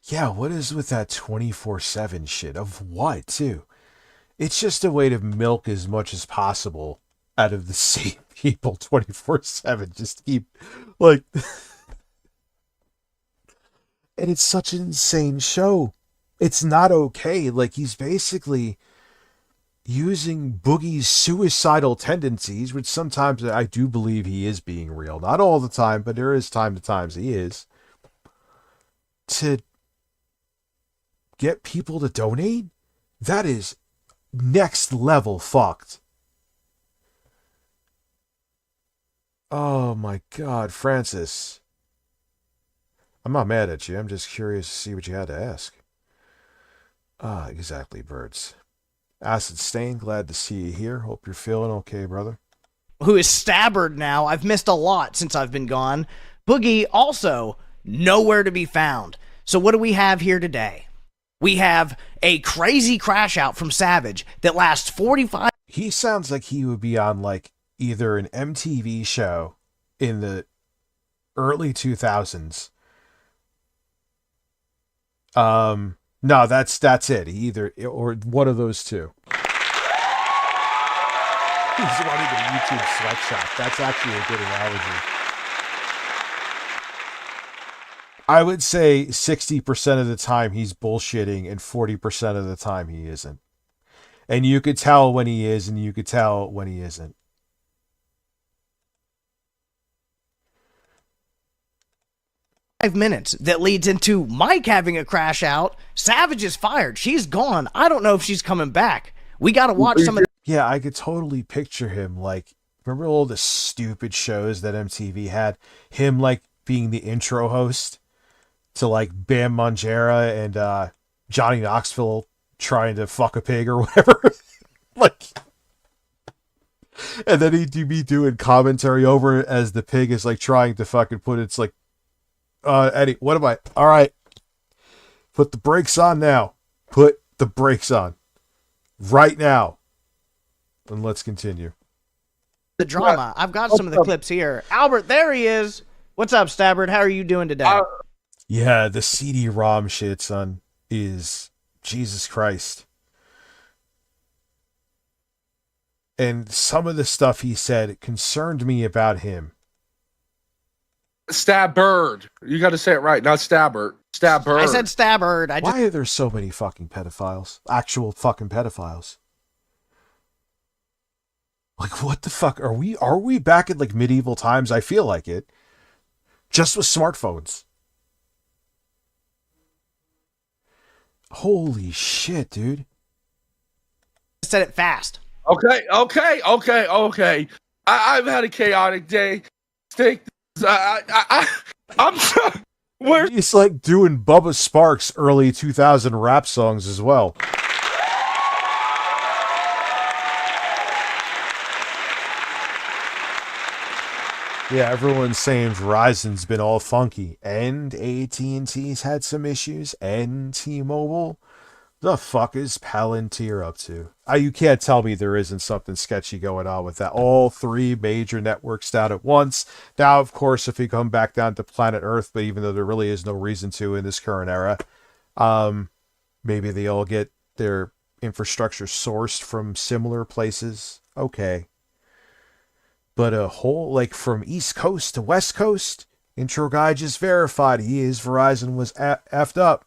Yeah, what is with that 24/7 shit? Of what, too? It's just a way to milk as much as possible out of the same people 24/7. Just keep, like... And it's such an insane show. It's not okay. Like, he's basically using Boogie's suicidal tendencies, which sometimes I do believe he is being real. Not all the time, but there is time to times he is. To get people to donate? That is next level fucked. Oh my God, Francis. I'm not mad at you. I'm just curious to see what you had to ask. Exactly, Birds. Acid Stain, glad to see you here. Hope you're feeling okay, brother. Who is stabbered now. I've missed a lot since I've been gone. Boogie also nowhere to be found. So what do we have here today? We have a crazy crash out from Savage that lasts 45. He sounds like he would be on like either an MTV show in the early 2000s. No, that's it. Either or one of those two. He's running a YouTube sweatshop. That's actually a good analogy. I would say 60% of the time he's bullshitting and 40% of the time he isn't. And you could tell when he is and you could tell when he isn't. 5 minutes that leads into Mike having a crash out. Savage is fired. She's gone. I don't know if she's coming back. We got to watch some of Yeah, I could totally picture him like, remember all the stupid shows that MTV had? Him like being the intro host to like Bam Margera and Johnny Knoxville trying to fuck a pig or whatever. Like, and then he'd be doing commentary over it as the pig is like trying to fucking put its like, Eddie, what am I? All right. Put the brakes on now. Put the brakes on. Right now. And let's continue. the drama. I've got some of the clips here. Albert, there he is. What's up, Stabbard? How are you doing today? Yeah, the CD-ROM shit, son, is Jesus Christ. And some of the stuff he said concerned me about him. Stabbard. You got to say it right, not Stabbard. Stabbard. I said Stabbard. Why are there so many fucking pedophiles? Actual fucking pedophiles. Like, what the fuck? Are we back at like medieval times? I feel like it. Just with smartphones. Holy shit, dude. I said it fast. Okay. I've had a chaotic day. I'm where He's like doing Bubba Sparks early 2000 rap songs as well. Yeah, everyone's saying Verizon's been all funky, and AT&T's had some issues, and T-Mobile. The fuck is Palantir up to? You can't tell me there isn't something sketchy going on with that. All three major networks down at once. Now, of course, if we come back down to planet Earth, but even though there really is no reason to in this current era, maybe they all get their infrastructure sourced from similar places. Okay. But a whole, like, from East Coast to West Coast, intro guy just verified Verizon was effed up.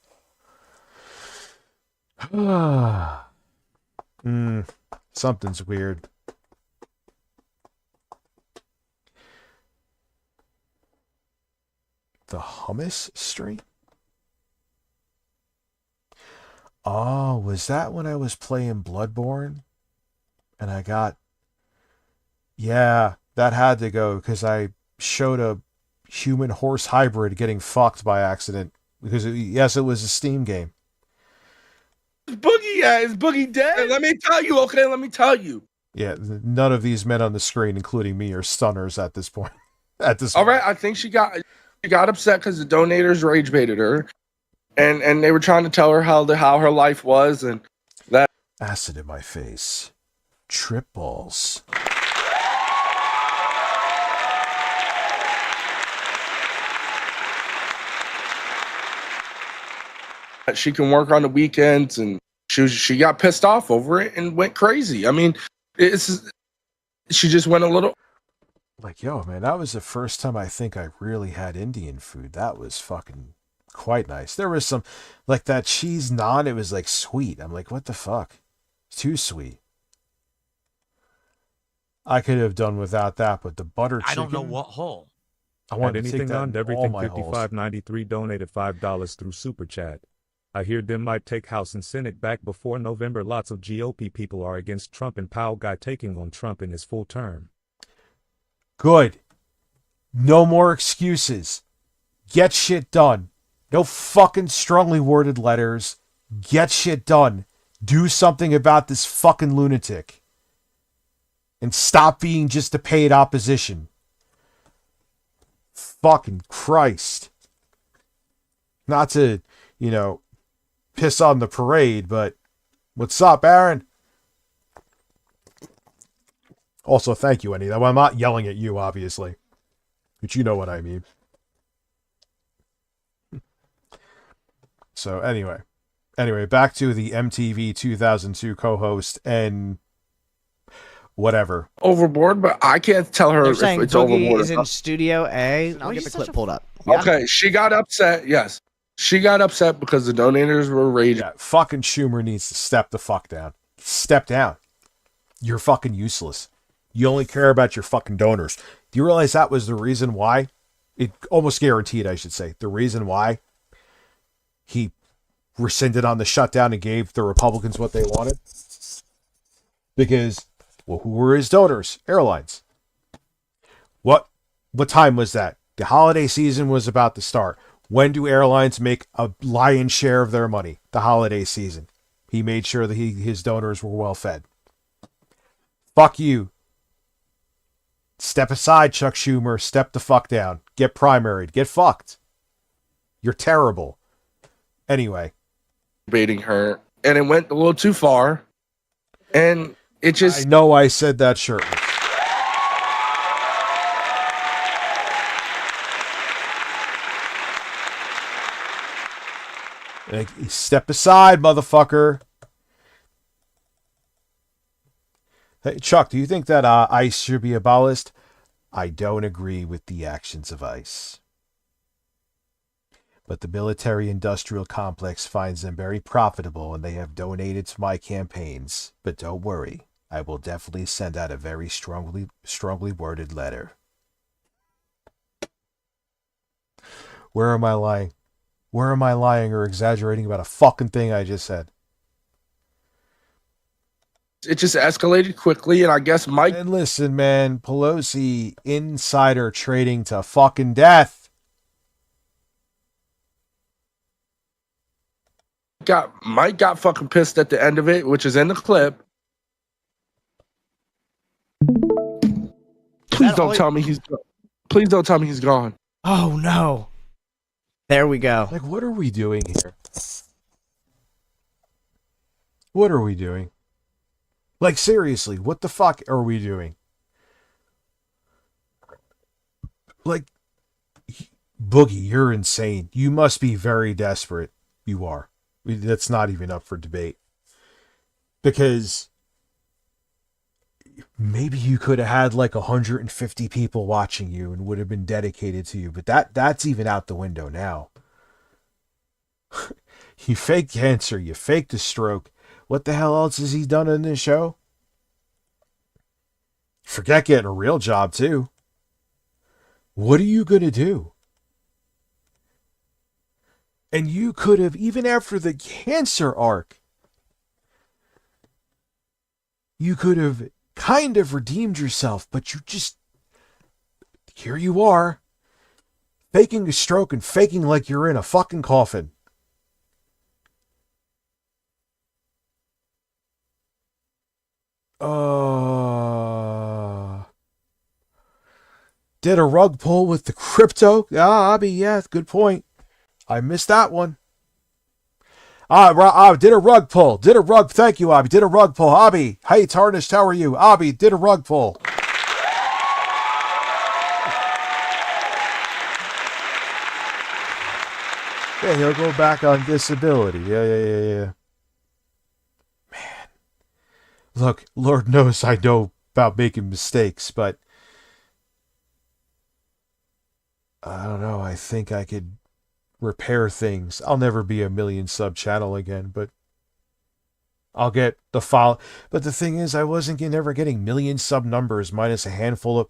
Something's weird. The hummus stream? Oh, was that when I was playing Bloodborne? And I got... Yeah, that had to go because I showed a human horse hybrid getting fucked by accident. Because, yes, it was a Steam game. is Boogie dead? Let me tell you. Yeah, none of these men on the screen, including me, are stunners at this point. All right, I think she got upset because the donators rage baited her, and they were trying to tell her how her life was, and that acid in my face, trip balls. she can work on the weekends, and she got pissed off over it and went crazy. I mean, she just went a little. Like, yo, man, that was the first time I think I really had Indian food. That was fucking quite nice. There was some, like that cheese naan, it was like sweet. I'm like, what the fuck? It's too sweet. I could have done without that, but the butter chicken. I don't know what hole. I want anything to take that on in everything. all my holes. 5593 donated $5 through Super Chat. I hear them might take House and Senate back before November. Lots of GOP people are against Trump and Powell guy taking on Trump in his full term. Good. No more excuses. Get shit done. No fucking strongly worded letters. Get shit done. Do something about this fucking lunatic. And stop being just a paid opposition. Fucking Christ. Not to, piss on the parade, but what's up, Aaron? Also, thank you, Annie. I'm not yelling at you, obviously. But you know what I mean. So, anyway, back to the MTV 2002 co-host and whatever. Overboard, but I can't tell her They're if saying it's Boogie overboard. is in Studio A. I'll get the clip pulled up. Yeah. Okay, she got upset. Yes, she got upset because the donators were raging. Yeah, fucking Schumer needs to step the fuck down. Step down. You're fucking useless. You only care about your fucking donors. Do you realize that was the reason why? It almost guaranteed, I should say. The reason why he rescinded on the shutdown and gave the Republicans what they wanted? Because, well, who were his donors? Airlines. What time was that? The holiday season was about to start. When do airlines make a lion's share of their money? The holiday season. He made sure that his donors were well fed. Fuck you. Step aside, Chuck Schumer. Step the fuck down. Get primaried. Get fucked. You're terrible. Anyway. Debating her, and it went a little too far. And it just... I know I said that shirtless. Like, step aside, motherfucker. Hey, Chuck, do you think that ICE should be abolished? I don't agree with the actions of ICE. But the military-industrial complex finds them very profitable, and they have donated to my campaigns. But don't worry, I will definitely send out a very strongly worded letter. Where am I lying? Where am I lying or exaggerating about a fucking thing I just said? It just escalated quickly, and I guess Mike... And listen, man, Pelosi, insider trading to fucking death. Mike got fucking pissed at the end of it, which is in the clip. Please don't tell me he's gone. Oh no. There we go. Like, what are we doing here? What are we doing? Like, seriously, what the fuck are we doing? Like, Boogie, you're insane. You must be very desperate. You are. That's not even up for debate. Because maybe you could have had like 150 people watching you and would have been dedicated to you, but that's even out the window now. You faked cancer, you faked a stroke. What the hell else has he done in this show? Forget getting a real job too. What are you gonna do? And you could have, even after the cancer arc, you could have kind of redeemed yourself, but you just, here you are, faking a stroke and faking like you're in a fucking coffin. Did a rug pull with the crypto? Abby, yeah, good point. I missed that one. Did a rug pull. Thank you, Abby. Did a rug pull. Abby, hey, Tarnished, how are you? Abby, did a rug pull. Yeah, he'll go back on disability. Yeah. Man. Look, Lord knows I know about making mistakes, but I don't know. I think I could repair things. I'll never be a million sub channel again, but I'll get the file. But the thing is, I wasn't never getting million sub numbers minus a handful of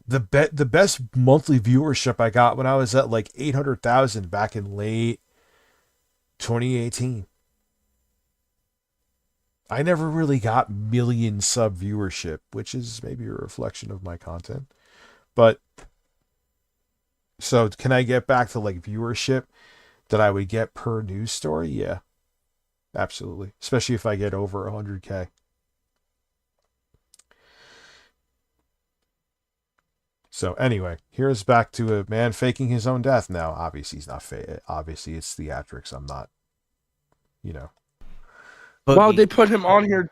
the best monthly viewership I got when I was at like 800,000 back in late 2018. I never really got million sub viewership, which is maybe a reflection of my content. But so can I get back to like viewership that I would get per news story? Yeah, absolutely. Especially if I get over 100K. So anyway, here's back to a man faking his own death. Now, obviously he's not obviously it's theatrics. I'm not, Well, they put him on here.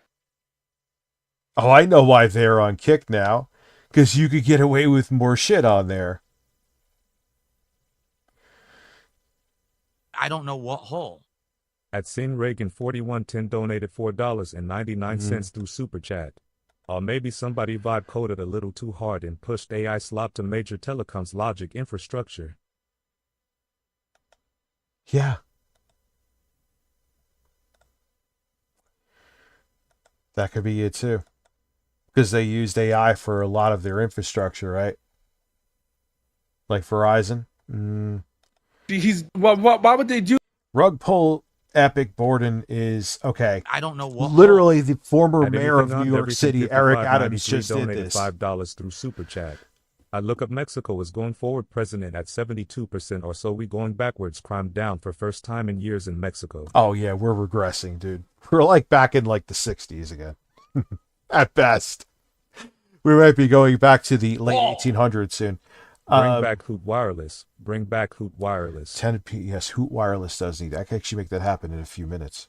Oh, I know why they're on Kick now. Because you could get away with more shit on there. I don't know what hole. At Sin Reagan 4110 donated $4.99 through Super Chat. Or maybe somebody vibe coded a little too hard and pushed AI slop to major telecoms logic infrastructure. Yeah. That could be it too. Because they used AI for a lot of their infrastructure, right? Like Verizon. Why would they do? Rug pull Epic Borden is okay. I don't know what Literally, the former At mayor of anything New on York everything City, Eric Adams, 5593 just did donated this. $5 through Super Chat. I look up Mexico is going forward president at 72% or so. We going backwards. Crime down for first time in years in Mexico. Oh yeah, we're regressing, dude. We're like back in like the 60s again. At best. We might be going back to the late 1800s soon. Bring back Hoot Wireless. Bring back Hoot Wireless. 10 yes, Hoot Wireless does need that. I can actually make that happen in a few minutes.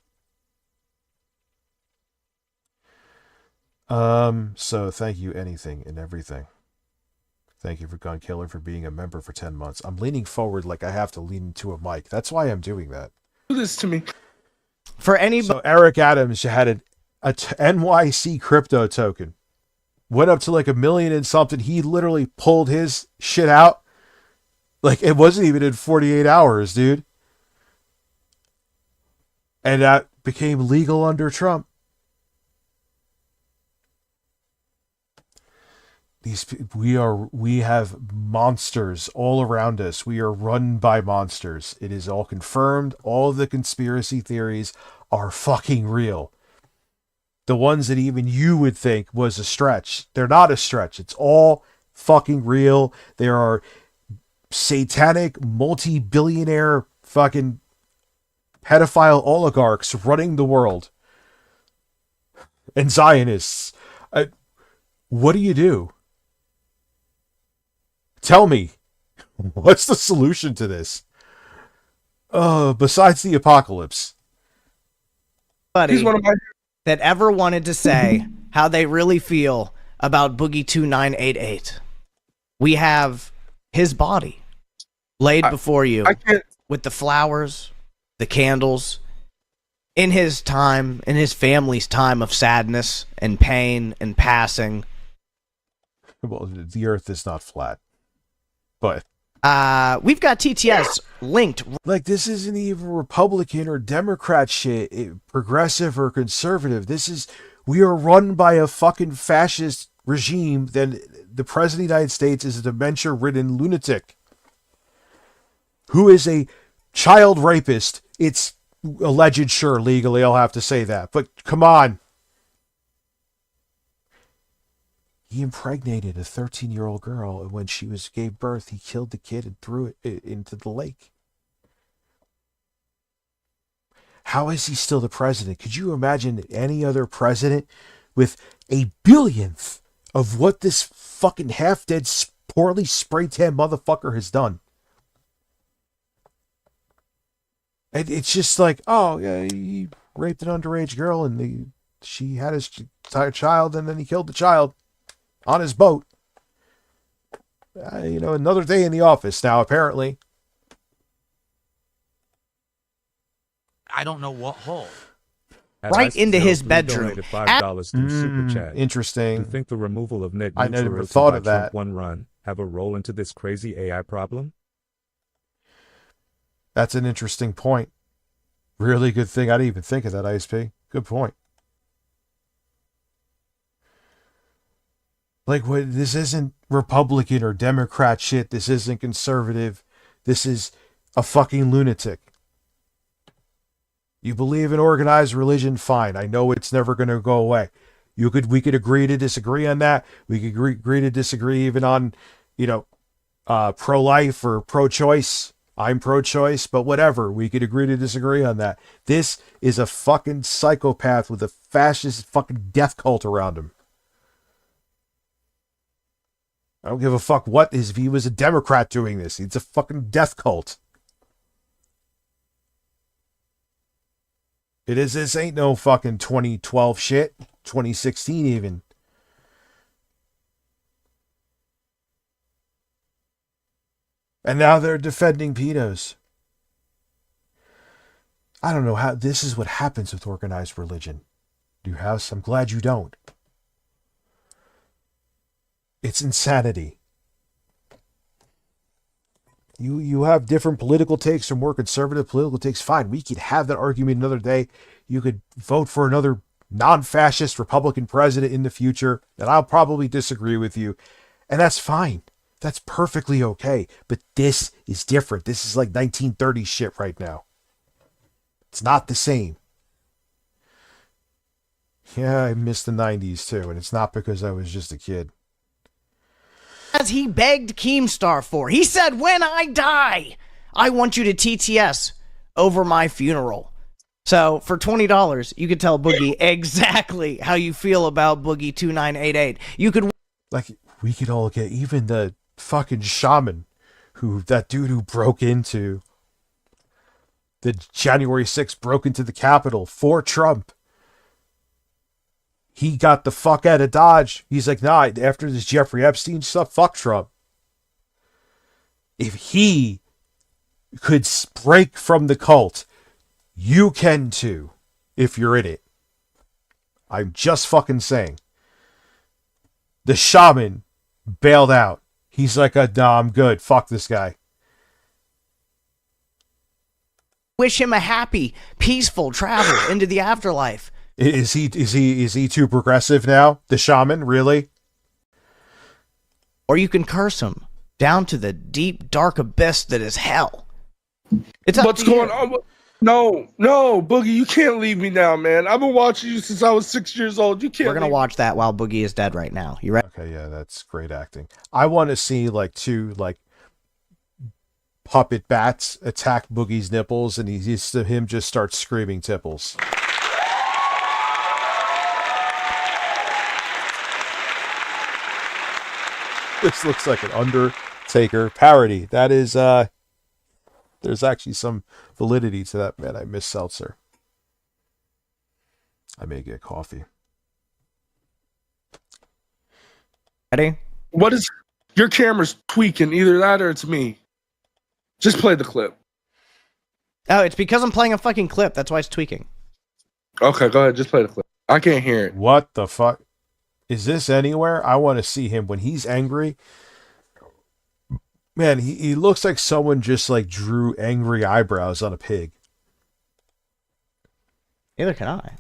So thank you, anything and everything. Thank you for Gun Killer for being a member for 10 months. I'm leaning forward like I have to lean into a mic. That's why I'm doing that. Do this to me. For anybody, So Eric Adams had an NYC crypto token. Went up to like 1 million and something. He literally pulled his shit out. Like it wasn't even in 48 hours, dude. And that became legal under Trump. We have monsters all around us. We are run by monsters. It is all confirmed. All of the conspiracy theories are fucking real. The ones that even you would think was a stretch. They're not a stretch. It's all fucking real. There are satanic, multi-billionaire fucking pedophile oligarchs running the world. And Zionists. What do you do? Tell me, what's the solution to this? Besides the apocalypse. He's one of my. that ever wanted to say how they really feel about Boogie 2988. We have his body laid before you with the flowers, the candles, in his time, in his family's time of sadness and pain and passing. Well, the earth is not flat. But we've got TTS linked. Like, this isn't even Republican or Democrat shit, progressive or conservative. We are run by a fucking fascist regime. Then the president of the United States is a dementia-ridden lunatic who is a child rapist. It's alleged, sure, legally, I'll have to say that. But come on. He impregnated a 13-year-old girl, and when she gave birth, he killed the kid and threw it into the lake. How is he still the president? Could you imagine any other president with a billionth of what this fucking half-dead, poorly spray-tan motherfucker has done? And it's just like, oh, yeah, he raped an underage girl, and she had his child, and then he killed the child on his boat. Another day in the office now, apparently. I don't know what hole. Right into his bedroom. $5 through Super Chat. Interesting. Do you think the removal of net I never neutrality thought by of that. Trump one run have a role into this crazy AI problem? That's an interesting point. Really good thing. I didn't even think of that, ISP. Good point. Like, this isn't Republican or Democrat shit. This isn't conservative. This is a fucking lunatic. You believe in organized religion? Fine. I know it's never going to go away. We could agree to disagree on that. We could agree to disagree even on, pro-life or pro-choice. I'm pro-choice, but whatever. We could agree to disagree on that. This is a fucking psychopath with a fascist fucking death cult around him. I don't give a fuck if he was a Democrat doing this. It's a fucking death cult. This ain't no fucking 2012 shit. 2016 even. And now they're defending pedos. I don't know how this is what happens with organized religion. Do you have some? I'm glad you don't. It's insanity. You have different political takes or more conservative political takes. Fine, we could have that argument another day. You could vote for another non-fascist Republican president in the future, and I'll probably disagree with you, and that's fine. That's perfectly okay. But this is different. This is like 1930s shit right now. It's not the same. Yeah, I miss the 90s too, and it's not because I was just a kid. As he begged Keemstar for. He said, when I die, I want you to TTS over my funeral. So for $20, you could tell Boogie exactly how you feel about Boogie 2988. You could, like, we could all get, even the fucking shaman, that dude who broke into the January 6th, broke into the Capitol for Trump. He got the fuck out of Dodge. He's like, nah, after this Jeffrey Epstein stuff, fuck Trump. If he could break from the cult, you can too, if you're in it. I'm just fucking saying. The shaman bailed out. He's like, nah, I'm good. Fuck this guy. wish him a happy, peaceful travel into the afterlife. Is he too progressive now? The shaman, really? Or you can curse him down to the deep, dark abyss that is hell. It's up What's to you. going on? No, Boogie, you can't leave me now, man. I've been watching you since I was 6 years old. You can't. We're gonna watch that while Boogie is dead right now. You ready? Okay, yeah, that's great acting. I want to see two puppet bats attack Boogie's nipples, and him just starts screaming tipples. This looks like an Undertaker parody. That is, there's actually some validity to that, man. I miss Seltzer. I may get coffee. Ready? What is your camera's tweaking? Either that or it's me. Just play the clip. Oh, it's because I'm playing a fucking clip. That's why it's tweaking. Okay, go ahead. Just play the clip. I can't hear it. What the fuck? Is this anywhere? I want to see him when he's angry. Man, he looks like someone just drew angry eyebrows on a pig. Neither can I.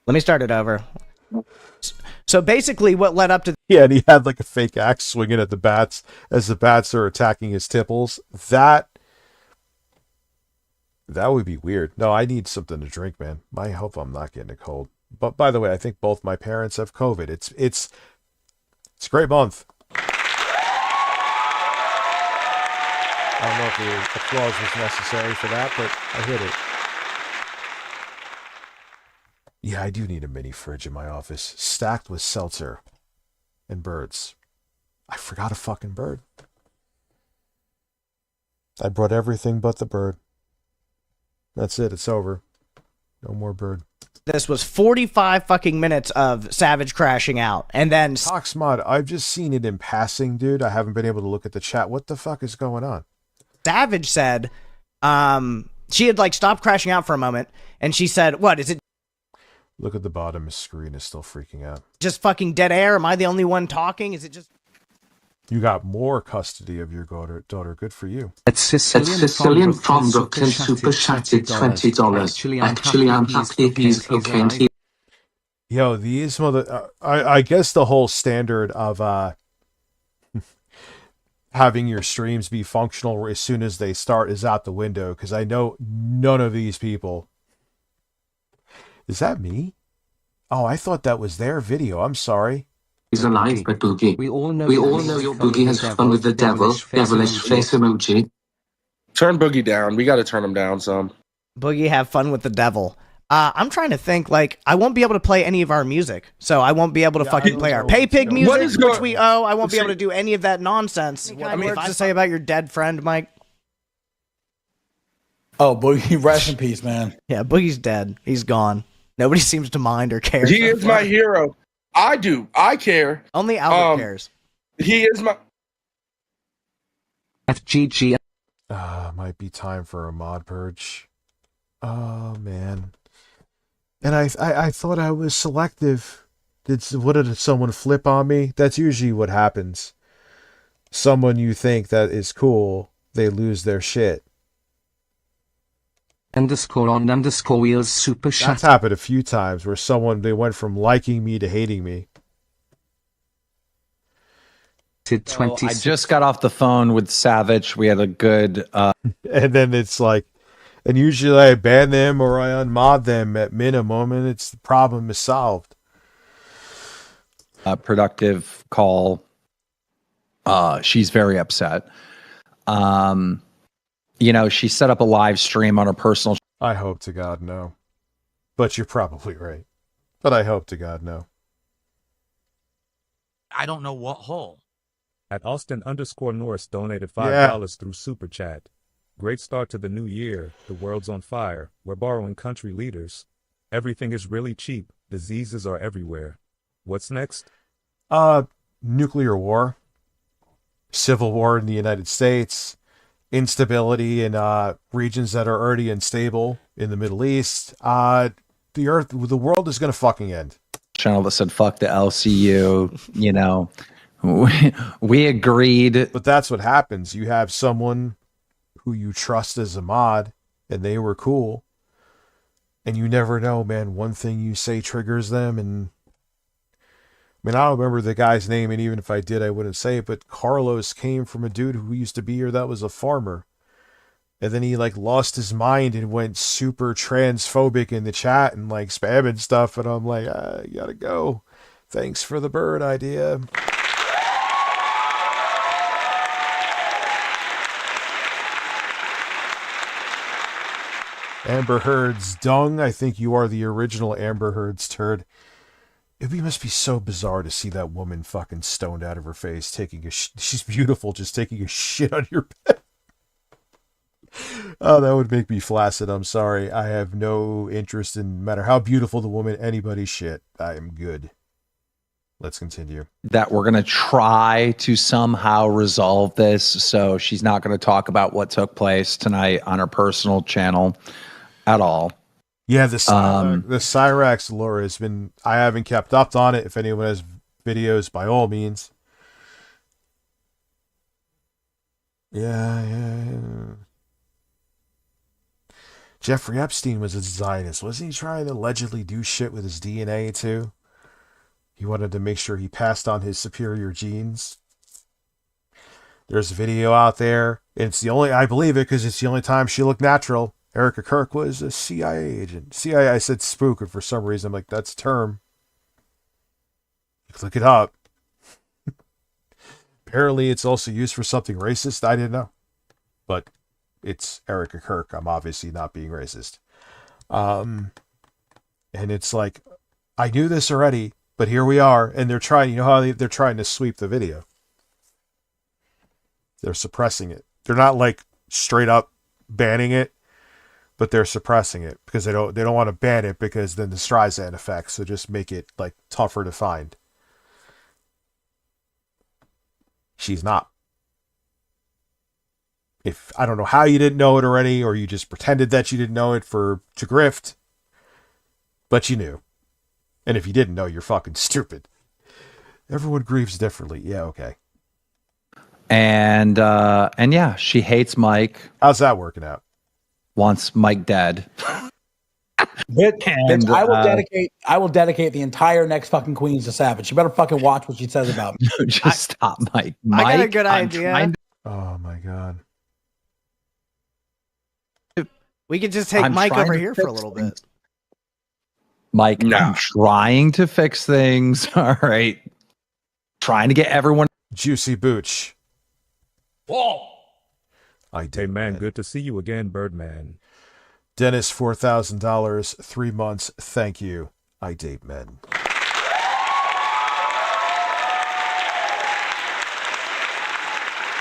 Let me start it over. So basically what led up to... Yeah, and he had a fake axe swinging at the bats as the bats are attacking his tipples. That would be weird. No, I need something to drink, man. I hope I'm not getting a cold. But by the way, I think both my parents have COVID. It's a great month. I don't know if the applause was necessary for that, but I hit it. Yeah, I do need a mini fridge in my office, stacked with seltzer and birds. I forgot a fucking bird. I brought everything but the bird. That's it. It's over. No more bird. This was 45 fucking minutes of Savage crashing out, and then... Toxmod, I've just seen it in passing, dude. I haven't been able to look at the chat. What the fuck is going on? Savage said, she had stopped crashing out for a moment, and she said, what, is it Look at the bottom. His screen is still freaking out. just fucking dead air? Am I the only one talking? Is it just... You got more custody of your daughter. Good for you. Sicilian Fondrock super chatted $20. Actually, I'm happy he's okay and he... Yo, these I guess the whole standard of having your streams be functional as soon as they start is out the window, because I know none of these people... Is that me? Oh, I thought that was their video. I'm sorry. He's alive, but Boogie. We all know your Boogie has fun with the devilish face emoji. Turn Boogie down. We got to turn him down some. Boogie have fun with the devil. I'm trying to think, I won't be able to play any of our music. So I won't be able to fucking play our Pay Pig music, which we owe. I won't be able to do any of that nonsense. I mean, words to say about your dead friend, Mike? Oh, Boogie, rest in peace, man. Yeah, Boogie's dead. He's gone. Nobody seems to mind or care. He is my hero. I do. I care. Only Albert cares. He is my... FGG. Might be time for a mod purge. Oh, man. And I thought I was selective. Did someone flip on me? That's usually what happens. someone you think that is cool, they lose their shit. _on_wheels super chat. That's happened a few times where they went from liking me to hating me. So I just got off the phone with Savage. We had a good And then it's like, and usually I ban them or I unmod them at minimum, and the problem is solved. productive call. She's very upset. She set up a live stream on her personal. I hope to God no. But you're probably right. But I hope to God no. I don't know what hole. At Austin_Norris donated $5 through Super Chat. Great start to the new year. The world's on fire. We're borrowing country leaders. Everything is really cheap. Diseases are everywhere. What's next? Nuclear war. Civil war in the United States. Instability in regions that are already unstable in the Middle East. The world is going to fucking end. Channel that said fuck the LCU. We agreed. But that's what happens. You have someone who you trust as a mod, and they were cool, and you never know, man. One thing you say triggers them, and I don't remember the guy's name, and even if I did, I wouldn't say it, but Carlos came from a dude who used to be here that was a farmer. And then he lost his mind and went super transphobic in the chat and spamming stuff. And I'm like, you gotta go. Thanks for the bird idea. Amber Heard's dung. I think you are the original Amber Heard's turd. It must be so bizarre to see that woman fucking stoned out of her face taking she's beautiful, just taking a shit on your bed. Oh, that would make me flaccid. I'm sorry. I have no interest in, no matter how beautiful the woman, anybody's shit. I am good. Let's continue. That we're going to try to somehow resolve this. So she's not going to talk about what took place tonight on her personal channel at all. Yeah, the Cyrax lore has been, I haven't kept up on it. If anyone has videos, by all means. Yeah. Jeffrey Epstein was a Zionist. Wasn't he trying to allegedly do shit with his DNA too? He wanted to make sure he passed on his superior genes. There's a video out there. It's the only, I believe it because it's the only time she looked natural. Erica Kirk was a CIA agent. CIA, I said spook, and for some reason I'm like, that's a term. You can look it up. Apparently it's also used for something racist. I didn't know. But it's Erica Kirk. I'm obviously not being racist. And it's like, I knew this already, but here we are. And they're trying, you know how they're trying to sweep the video. They're suppressing it. They're not straight up banning it, but they're suppressing it because they don't want to ban it because then the Streisand effect. So just make it tougher to find. She's not. If I don't know how you didn't know it already, or you just pretended that you didn't know it to grift, but you knew. And if you didn't know, you're fucking stupid. Everyone grieves differently. Yeah, okay. And yeah, she hates Mike. How's that working out? Wants Mike dead. Bitch, I will dedicate the entire next fucking Queens to Savage. You better fucking watch what she says about me. Just stop, Mike. I got a good idea. Oh my god. We could just take Mike over here for a little bit. Mike, I'm trying to fix things. All right. Trying to get everyone. Juicy Booch. Whoa. Hey, man, good to see you again, Birdman. Dennis, $4,000, 3 months. Thank you. I date men.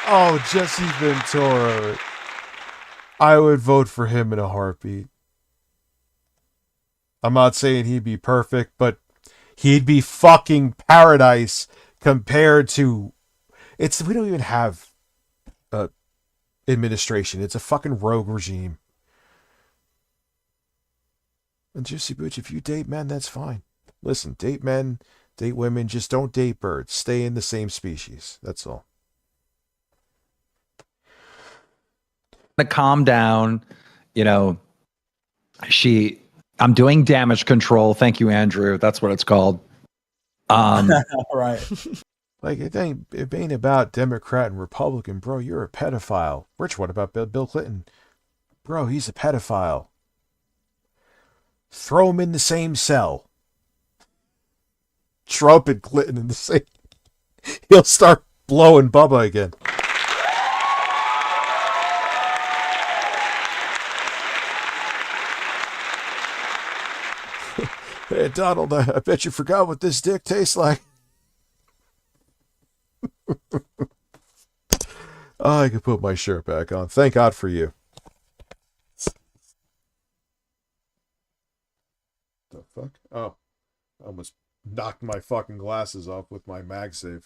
Oh, Jesse Ventura. I would vote for him in a heartbeat. I'm not saying he'd be perfect, but he'd be fucking paradise compared to... we don't even have administration. It's a fucking rogue regime. And Juicy Booch, if you date men, that's fine. Listen, date men, date women, just don't date birds. Stay in the same species. That's all. to calm down. You know, I'm doing damage control. Thank you, Andrew. That's what it's called. Right. Like, it ain't about Democrat and Republican, bro. You're a pedophile. Rich, what about Bill Clinton? Bro, he's a pedophile. Throw him in the same cell. Trump and Clinton in the same. He'll start blowing Bubba again. Hey, Donald, I bet you forgot what this dick tastes like. Oh, I can put my shirt back on. Thank God for you. The fuck? Oh, I almost knocked my fucking glasses off with my MagSafe.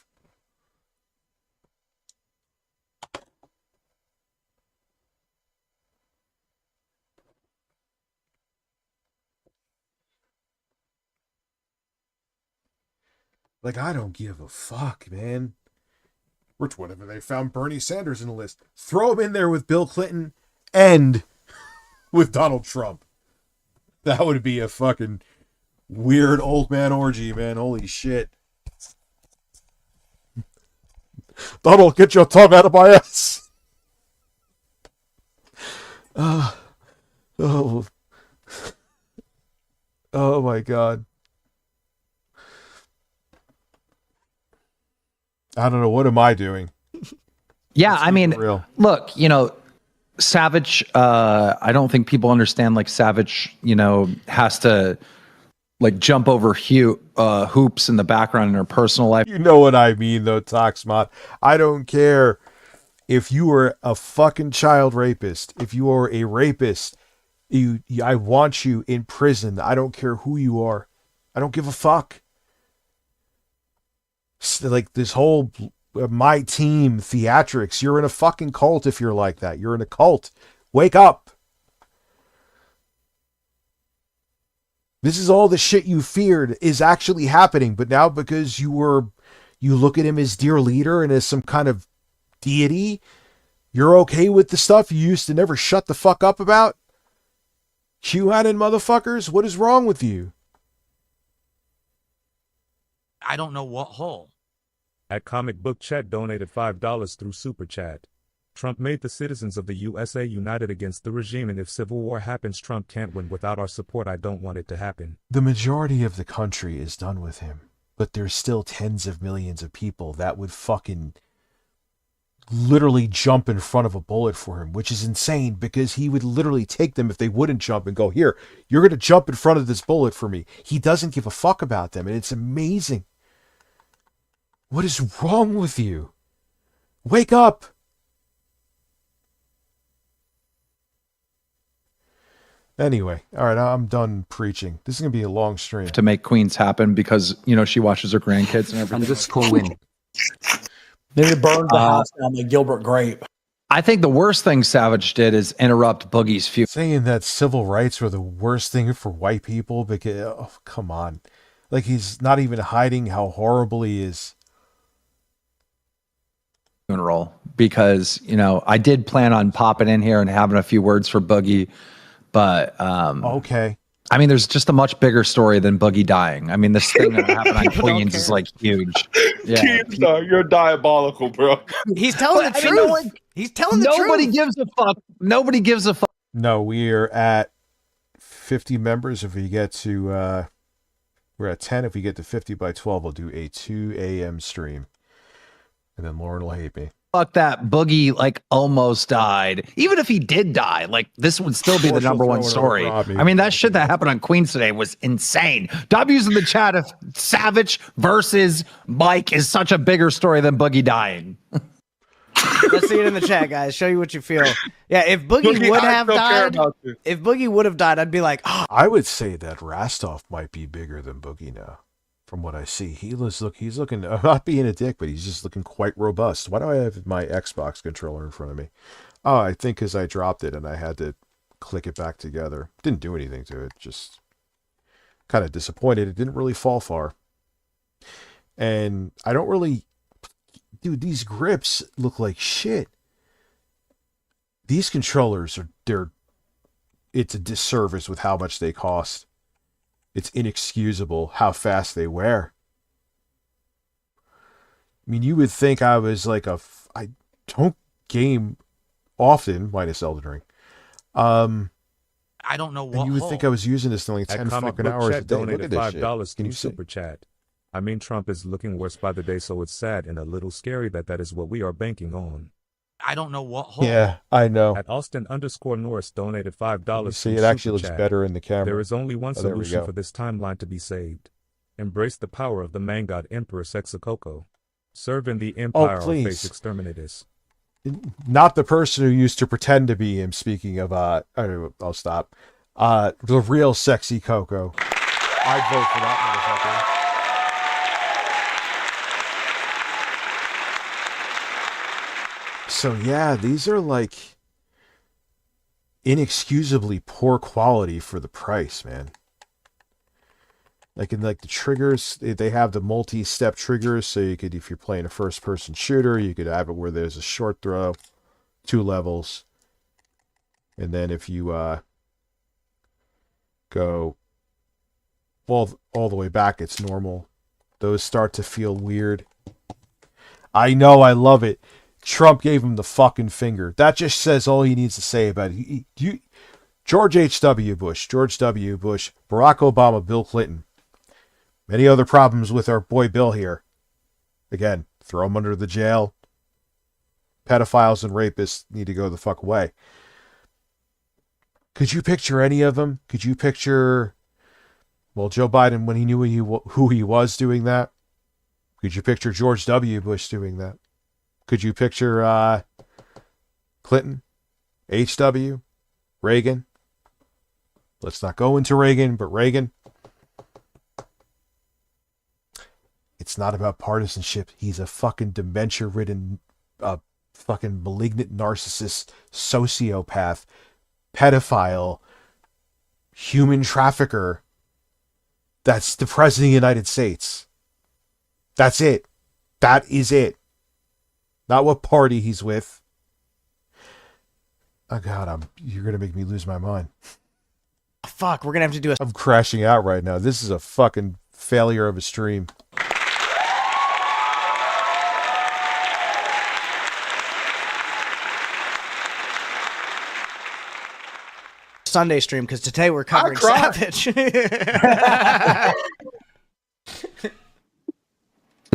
Like, I don't give a fuck, man. Which, whatever, they found Bernie Sanders in the list. Throw him in there with Bill Clinton and with Donald Trump. That would be a fucking weird old man orgy, man. Holy shit. Donald, get your tongue out of my ass. Oh my God. I don't know. What am I doing? Yeah, I mean, look, you know, Savage, I don't think people understand, like, Savage, you know, has to, like, jump over hoops in the background in her personal life. You know what I mean, though, Toxmod. I don't care if you were a fucking child rapist. If you are a rapist, I want you in prison. I don't care who you are. I don't give a fuck. Like, this whole my team theatrics, you're in a fucking cult if you're like that. You're in a cult. Wake up. This is all the shit you feared is actually happening, but now because you look at him as dear leader and as some kind of deity, you're okay with the stuff you used to never shut the fuck up about? QAnon motherfuckers, what is wrong with you? I don't know what hole. At Comic Book Chat donated $5 through Super Chat. Trump made the citizens of the USA united against the regime, and if civil war happens, Trump can't win without our support. I don't want it to happen. The majority of the country is done with him, but there's still tens of millions of people that would fucking literally jump in front of a bullet for him, which is insane because he would literally take them if they wouldn't jump and go, here, you're going to jump in front of this bullet for me. He doesn't give a fuck about them, and it's amazing. What is wrong with you? Wake up! Anyway, all right, I'm done preaching. This is going to be a long stream. To make Queens happen because, you know, she watches her grandkids and everything. Underscore win. They burned the house down like Gilbert Grape. I think the worst thing Savage did is interrupt Boogie's future. Saying that civil rights were the worst thing for white people because, oh, come on. Like, he's not even hiding how horrible he is. Funeral, because, you know, I did plan on popping in here and having a few words for Boogie, but okay. I mean, there's just a much bigger story than Boogie dying. I mean, this thing that happened on Queens is like huge. Yeah, you're diabolical, bro. He's telling the truth. He's telling the truth. Nobody gives a fuck. Nobody gives a fuck. No, we're at 50 members. If we get to, we're at 10. If we get to 50 by 12, we'll do a 2 a.m. stream. And then Lauren will hate me. Fuck that. Boogie, like, almost died. Even if he did die, like, this would still be the number one story. I mean, that shit that happened on Queens today was insane. W's in the chat if Savage versus Mike is such a bigger story than Boogie dying. Let's see it in the chat, guys. Show you what you feel. Yeah, if Boogie would have died, if Boogie would have died, I'd be like, oh. I would say that Rostov might be bigger than Boogie now. From what I see, he's looking, not being a dick, but he's just looking quite robust. Why do I have my Xbox controller in front of me? Oh, I think because I dropped it and I had to click it back together. Didn't do anything to it. Just kind of disappointed. It didn't really fall far. And I don't really, dude, these grips look like shit. these controllers it's a disservice with how much they cost. It's inexcusable how fast they wear. I mean, you would think I was like I don't game often, minus Elden Ring. I don't know what. And you would think I was using this thing like 10 fucking hours a day. Look Donated at this $5 shit. Can you through see? Super Chat. I mean, Trump is looking worse by the day, so it's sad and a little scary that is what we are banking on. I don't know what hole. Yeah, I know. At Austin_Norris donated $5. You see, through it actually Super looks Chat. better in the camera. There is only one Oh, there we solution go. for this timeline to be saved. Embrace the power of the man god Emperor Sexacoko. Serve in the Empire or please. face exterminatus. Not the person who used to pretend to be him, speaking of, I'll stop. The real sexy Coco. I'd vote for that motherfucker. So yeah, these are like inexcusably poor quality for the price, man. Like in like the triggers, they have the multi-step triggers, so you could, if you're playing a first-person shooter, you could have it where there's a short throw, 2 levels, and then if you go all the way back, it's normal. Those start to feel weird. I know, I love it. Trump gave him the fucking finger. That just says all he needs to say about it. George H.W. Bush, Barack Obama, Bill Clinton. Many other problems with our boy Bill here. Again, throw him under the jail. Pedophiles and rapists need to go the fuck away. Could you picture any of them? Could you picture, well, Joe Biden when he knew who he was doing that? Could you picture George W. Bush doing that? Could you picture Clinton, H.W., Reagan? Let's not go into Reagan, but Reagan. It's not about partisanship. He's a fucking dementia-ridden, fucking malignant narcissist, sociopath, pedophile, human trafficker. That's the president of the United States. That's it. That is it. Not what party he's with. Oh God, you're gonna make me lose my mind. Fuck, we're gonna have to do a. I'm crashing out right now. This is a fucking failure of a stream. Sunday stream because today we're covering Savage.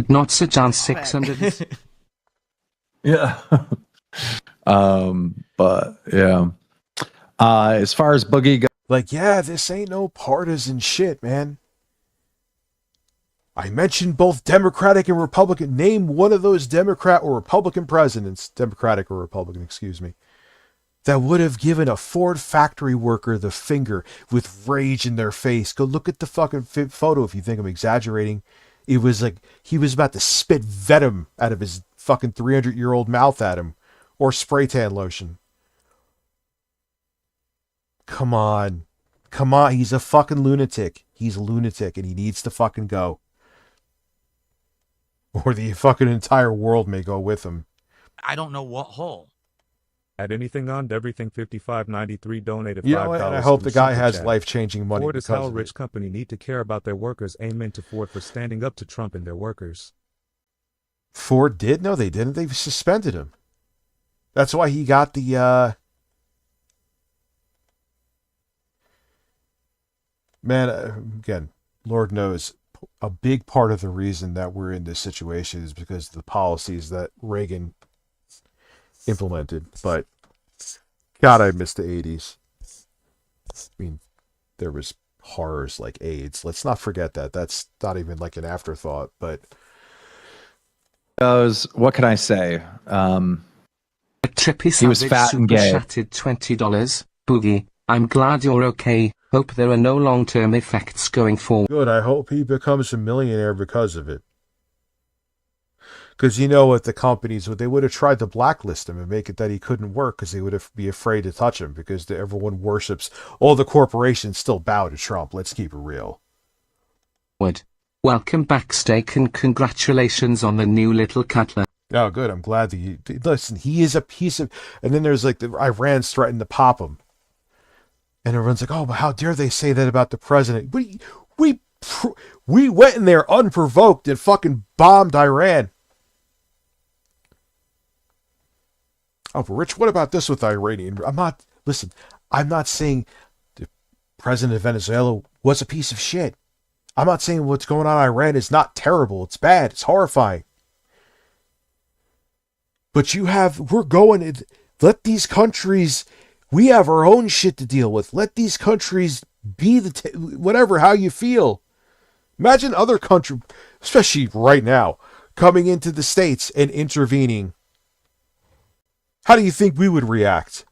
Not Sir John 600. Yeah. But yeah. As far as Boogie goes, like, yeah, this ain't no partisan shit, man. I mentioned both Democratic and Republican. Name one of those Democrat or Republican presidents, Democratic or Republican, excuse me, that would have given a Ford factory worker the finger with rage in their face. Go look at the fucking photo if you think I'm exaggerating. It was like he was about to spit venom out of his fucking 300-year-old mouth at him, or spray tan lotion. Come on. Come on. He's a fucking lunatic. He's a lunatic and he needs to fucking go. Or the fucking entire world may go with him. I don't know what hole. At anything on everything 5593 donated $5. You know what? And I hope the guy has Chat. life-changing money. Ford is how a of rich it. company need to care about their workers. Amen to Ford for standing up to Trump and their workers. Ford did? No, they didn't. They suspended him. That's why he got the, Man, again, Lord knows, a big part of the reason that we're in this situation is because of the policies that Reagan implemented. But, God, I miss the 80s. I mean, there was horrors like AIDS. Let's not forget that. That's not even like an afterthought, but... what can I say? Trippy He was fat and gay. Shattered $20. Boogie, I'm glad you're okay. Hope there are no long-term effects going forward. Good, I hope he becomes a millionaire because of it. Because you know what the companies would, they would have tried to blacklist him and make it that he couldn't work because they would have be afraid to touch him because everyone worships, all the corporations still bow to Trump. Let's keep it real. Welcome back, Steak, and congratulations on the new little cutler. Oh, good. I'm glad that you listen. He is a piece of. And then there's like the Iran's threatened to pop him, and everyone's like, "Oh, but how dare they say that about the president?" We went in there unprovoked and fucking bombed Iran. Oh, but Rich, what about this with Iranian? I'm not saying the president of Venezuela was a piece of shit. I'm not saying what's going on in Iran is not terrible. It's bad. It's horrifying. But let these countries, we have our own shit to deal with. Let these countries be whatever, how you feel. Imagine other countries, especially right now, coming into the States and intervening. How do you think we would react?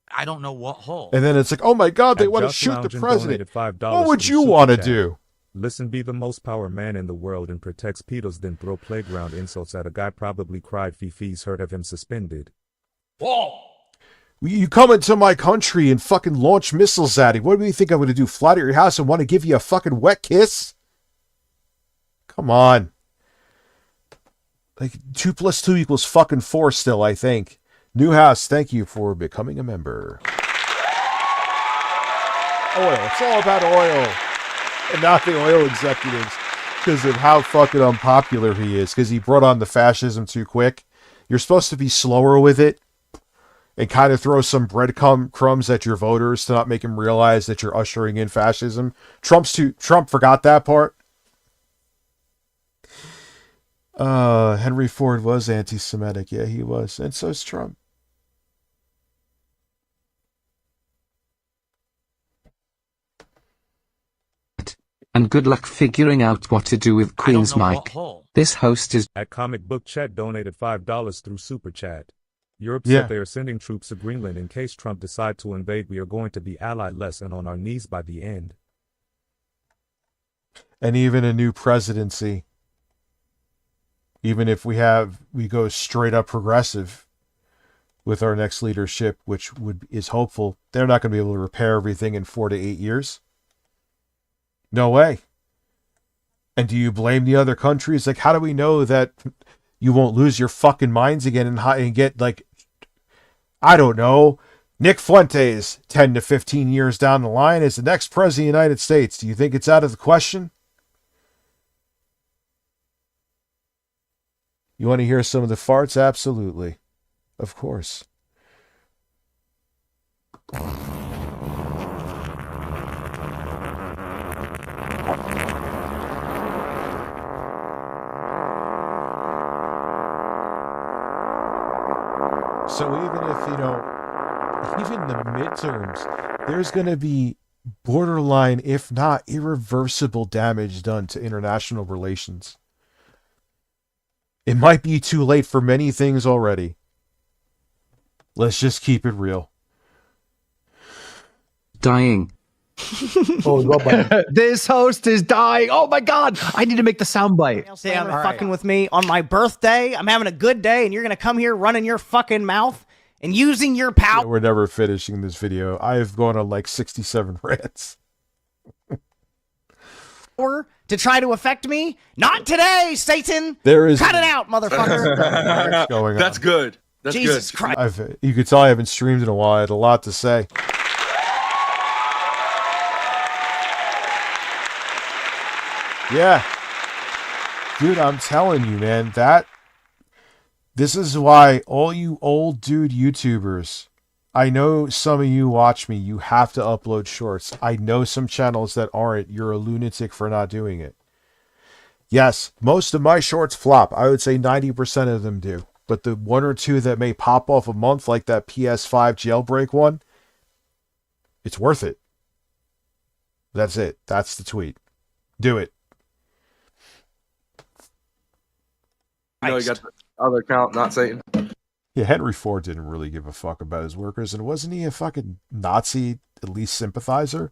I don't know what hole. And then it's like, oh my God, they want to shoot the president. What would you want to do? Listen, be the most power man in the world and protects pedos, then throw playground insults at a guy probably cried Fifi's heard of him suspended. Whoa! You come into my country and fucking launch missiles at him. What do you think I'm going to do? Fly to your house and want to give you a fucking wet kiss? Come on. Like 2 + 2 = fucking 4 still, I think. New House, thank you for becoming a member. Oil. It's all about oil. And not the oil executives. Because of how fucking unpopular he is. Because he brought on the fascism too quick. You're supposed to be slower with it. And kind of throw some breadcrumbs at your voters to not make them realize that you're ushering in fascism. Trump forgot that part. Henry Ford was anti-Semitic. Yeah, he was. And so is Trump. And good luck figuring out what to do with Queen's mic. This host is at Comic Book Chat donated $5 through Super Chat. You're upset they are sending troops to Greenland in case Trump decides to invade. We are going to be allied-less and on our knees by the end. And even a new presidency. Even if we go straight up progressive with our next leadership, which is hopeful, they're not going to be able to repair everything in 4 to 8 years. No way. And do you blame the other countries? Like, how do we know that you won't lose your fucking minds again and get, like, I don't know, Nick Fuentes 10 to 15 years down the line as the next president of the United States? Do you think it's out of the question? You want to hear some of the farts? Absolutely. Of course. So even if, even the midterms, there's going to be borderline, if not irreversible damage done to international relations. It might be too late for many things already. Let's just keep it real. Dying. This host is dying. Oh my God. I need to make the soundbite. Fucking with me on my birthday. I'm having a good day and you're going to come here running your fucking mouth and using your power. We're never finishing this video. I've gone on like 67 rants. To try to affect me? Not today, Satan. There is. Cut it out, motherfucker. What's going on? That's good. That's Jesus good. Christ. You could tell I haven't streamed in a while. I had a lot to say. Yeah. Dude, I'm telling you, man, this is why all you old dude YouTubers, I know some of you watch me, you have to upload shorts. I know some channels that aren't. You're a lunatic for not doing it. Yes, most of my shorts flop. I would say 90% of them do. But the 1 or 2 that may pop off a month, like that PS5 jailbreak one, it's worth it. That's it. That's the tweet. Do it. You know, you got the other account, not Satan. Yeah, Henry Ford didn't really give a fuck about his workers, and wasn't he a fucking Nazi, at least sympathizer?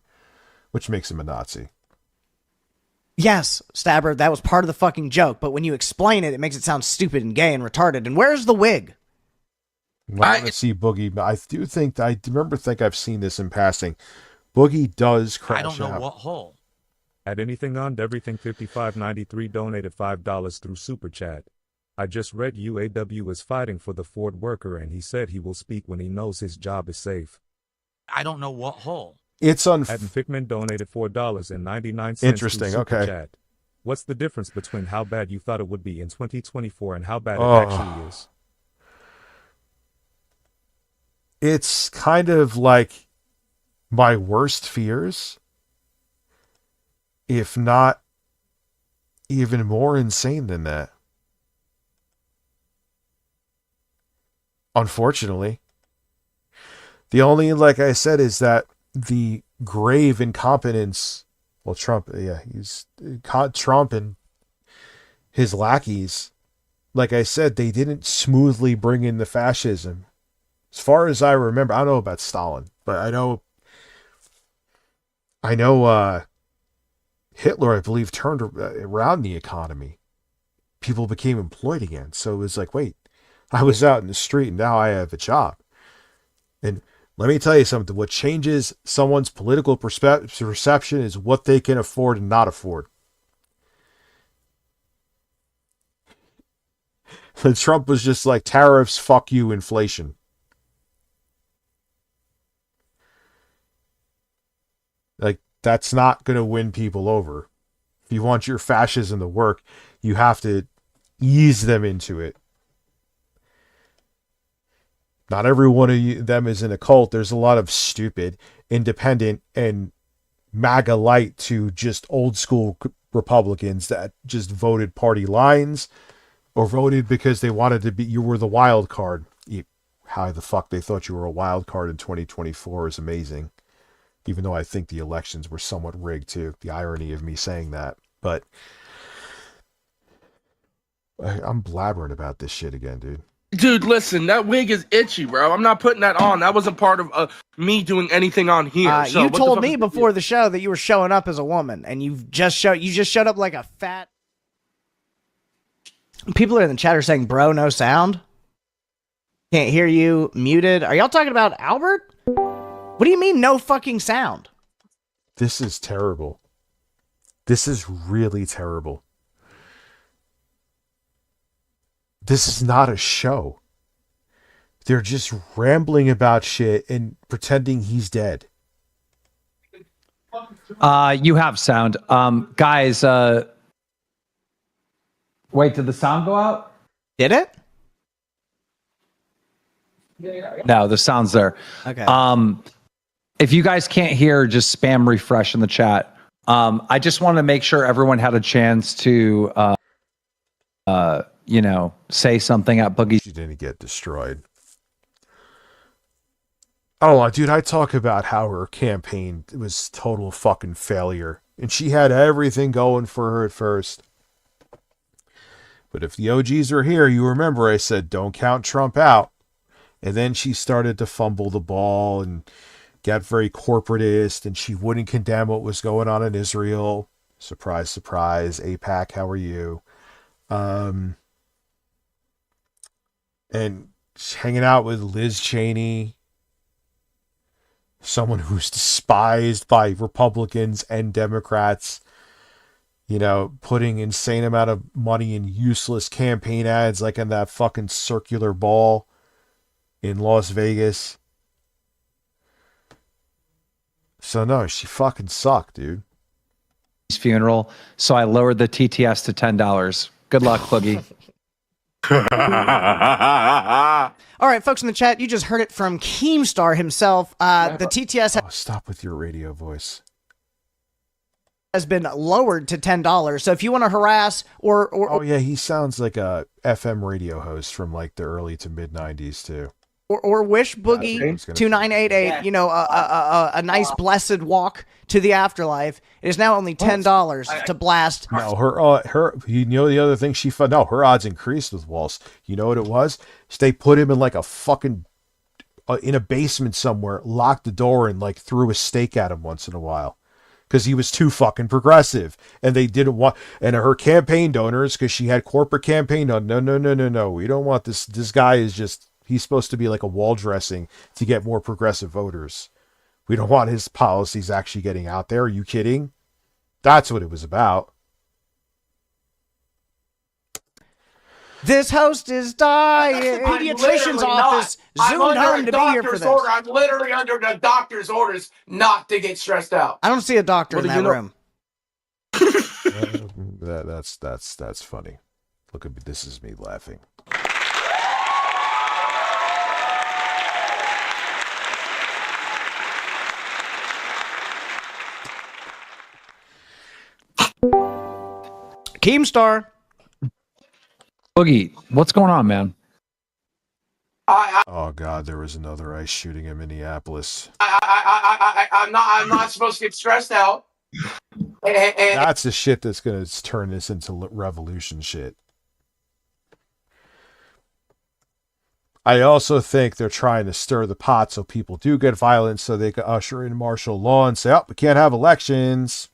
Which makes him a Nazi. Yes, Stabber, that was part of the fucking joke, but when you explain it, it makes it sound stupid and gay and retarded. And where's the wig? I want to see Boogie, but I think I've seen this in passing. Boogie does crash out. I don't know what hole. At anything on everything 5593 donated $5 through Super Chat. I just read UAW is fighting for the Ford worker and he said he will speak when he knows his job is safe. I don't know what hole. It's Adam Fickman donated $4.99 Interesting, through Super okay. Chat. What's the difference between how bad you thought it would be in 2024 and how bad Oh. it actually is? It's kind of like my worst fears, if not even more insane than that. Unfortunately. The only, like I said, is that the grave incompetence, well, Trump and his lackeys, like I said, they didn't smoothly bring in the fascism. As far as I remember, I don't know about Stalin, but I know Hitler, I believe, turned around the economy. People became employed again. So it was like, wait, I was out in the street and now I have a job. And let me tell you something. What changes someone's political perception is what they can afford and not afford. And Trump was just like, tariffs, fuck you, inflation. Like, that's not going to win people over. If you want your fascism to work, you have to ease them into it. Not every one of them is in a cult. There's a lot of stupid, independent, and MAGA light to just old school Republicans that just voted party lines or voted because they wanted to be, you were the wild card. How the fuck they thought you were a wild card in 2024 is amazing. Even though I think the elections were somewhat rigged too. The irony of me saying that. But I'm blabbering about this shit again, dude. Dude, listen, that wig is itchy, bro. I'm not putting that on. That wasn't part of me doing anything on here. So you what the told fuck me is- before the show that you were showing up as a woman, and you just showed up like a fat. People in the chat are saying, "Bro, no sound. Can't hear you. Muted." Are y'all talking about Albert? What do you mean, no fucking sound? This is terrible. This is really terrible. This is not a show. They're just rambling about shit and pretending he's dead. You have sound. Guys, wait, did the sound go out? Did it? No, the sound's there. Okay. If you guys can't hear, just spam refresh in the chat. I just want to make sure everyone had a chance to, say something at Boogie. She didn't get destroyed. Oh, dude, I talk about how her campaign was total fucking failure. And she had everything going for her at first. But if the OGs are here, you remember I said, don't count Trump out. And then she started to fumble the ball and get very corporatist, and she wouldn't condemn what was going on in Israel. Surprise, surprise. AIPAC, how are you? And hanging out with Liz Cheney, someone who's despised by Republicans and Democrats, putting insane amount of money in useless campaign ads like in that fucking circular ball in Las Vegas. So no, she fucking sucked, dude. Funeral, so I lowered the TTS to $10. Good luck, Boogie. All right, folks in the chat, you just heard it from Keemstar himself. The TTS Stop with your radio voice. has been lowered to $10. So if you want to harass or Oh yeah, he sounds like a FM radio host from like the early to mid 90s too. or wish Boogie 2988, a nice blessed walk to the afterlife, it is now only $10 to blast. No, her the other thing she found, no, her odds increased with Walsh. You know what it was? They put him in like a fucking in a basement somewhere, locked the door, and like threw a steak at him once in a while because he was too fucking progressive, and they didn't want. And her campaign donors, because she had corporate campaign on, no, we don't want this. This guy is just, he's supposed to be like a wall dressing to get more progressive voters. We don't want his policies actually getting out there. Are you kidding? That's what it was about. This host is dying. I'm Pediatrician's literally office not. zoomed I'm under home a to be here for doctor's this. order. I'm literally under the doctor's orders not to get stressed out. I don't see a doctor in that room. That's funny. Look at me. This is me laughing. Keemstar. Boogie, what's going on, man? Oh God, there was another ICE shooting in Minneapolis. I'm not supposed to get stressed out. And That's the shit that's gonna turn this into revolution shit. I also think they're trying to stir the pot so people do get violent so they can usher in martial law and say, oh, we can't have elections.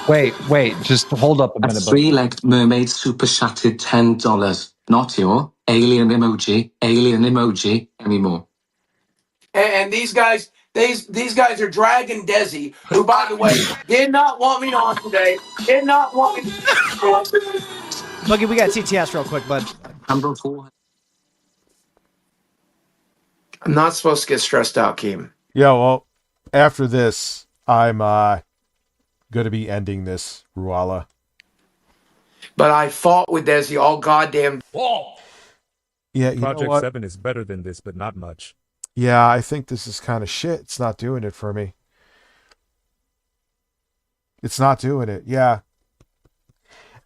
Wait, just hold up a A minute. three-legged mermaid super chatted $10. Not your alien emoji anymore. And these guys, these guys are dragging Desi, who, by the way, did not want me on today. Did not want me. Boogie, we got CTS real quick, bud. I'm not supposed to get stressed out, Keem. Yeah, well, after this, I'm going to be ending this, Ruala. But I fought with Desi all goddamn fall. Yeah, you Project know what? 7 is better than this, but not much. Yeah, I think this is kind of shit. It's not doing it for me. It's not doing it. Yeah.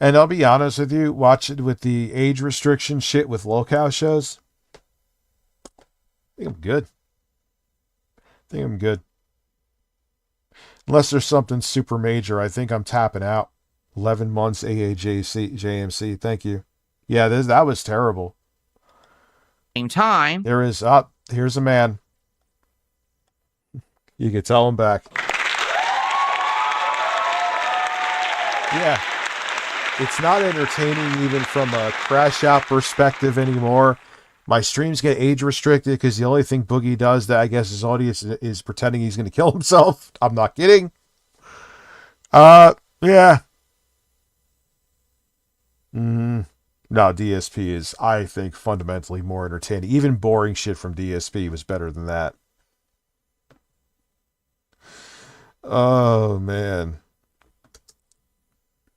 And I'll be honest with you, watch it with the age restriction shit with locale shows. I think I'm good. Unless there's something super major, I think I'm tapping out. 11 months JMC. Thank you. Yeah, that was terrible. Same time. Here's a man. You can tell him back. Yeah. It's not entertaining even from a crash out perspective anymore. My streams get age restricted because the only thing Boogie does that I guess his audience is pretending he's going to kill himself. I'm not kidding. Yeah. No, DSP is, I think, fundamentally more entertaining. Even boring shit from DSP was better than that. Oh, man.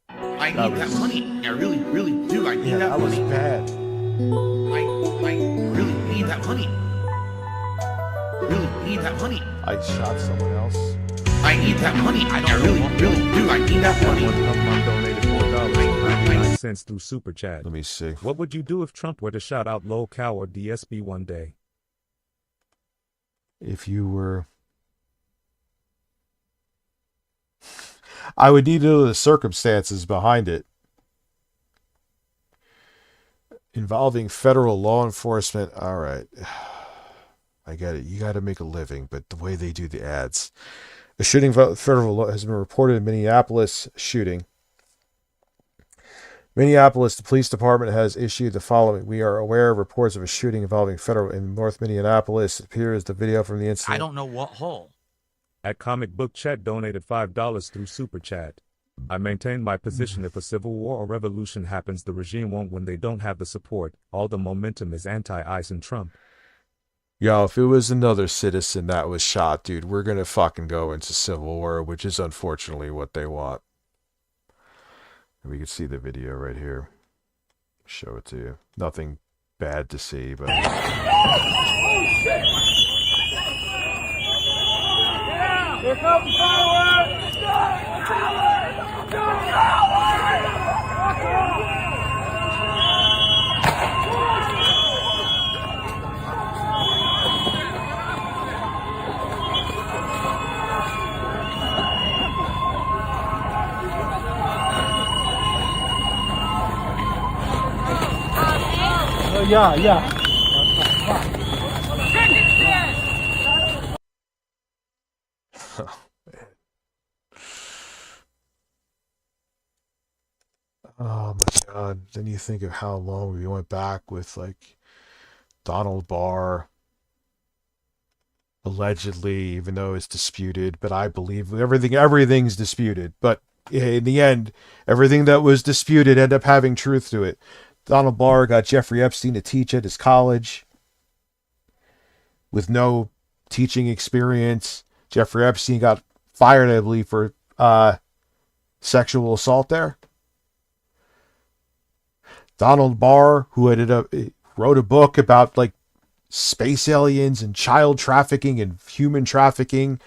I need that money. I really, really do. I need that money. That was bad. I really need that money. Really need that money. I shot someone else. I need that money. I really, really do. I need that money. One donated $4.99 through Super Chat. Let me see. What would you do if Trump were to shout out Locale or DSP one day? If you were... I would need to know the circumstances behind it. Involving federal law enforcement. All right. I get it. You got to make a living, but the way they do the ads. A shooting federal law has been reported in Minneapolis shooting. Minneapolis, the police department has issued the following. We are aware of reports of a shooting involving federal in North Minneapolis. It appears the video from the incident. I don't know what hole. At Comic Book Chat donated $5 through Super Chat. I maintain my position if a civil war or revolution happens, the regime won't when they don't have the support. All the momentum is anti-ICE and Trump. Yo, if it was another citizen that was shot, dude, we're going to fucking go into civil war, which is unfortunately what they want. And we can see the video right here. Show it to you. Nothing bad to see, but... Oh, shit! Here comes fireworks! Yeah. Oh my God. Then you think of how long we went back with like Donald Barr, allegedly, even though it's disputed, but I believe everything's disputed. But in the end, everything that was disputed ended up having truth to it. Donald Barr got Jeffrey Epstein to teach at his college with no teaching experience. Jeffrey Epstein got fired, I believe, for sexual assault there. Donald Barr, who wrote a book about like space aliens and child trafficking and human trafficking.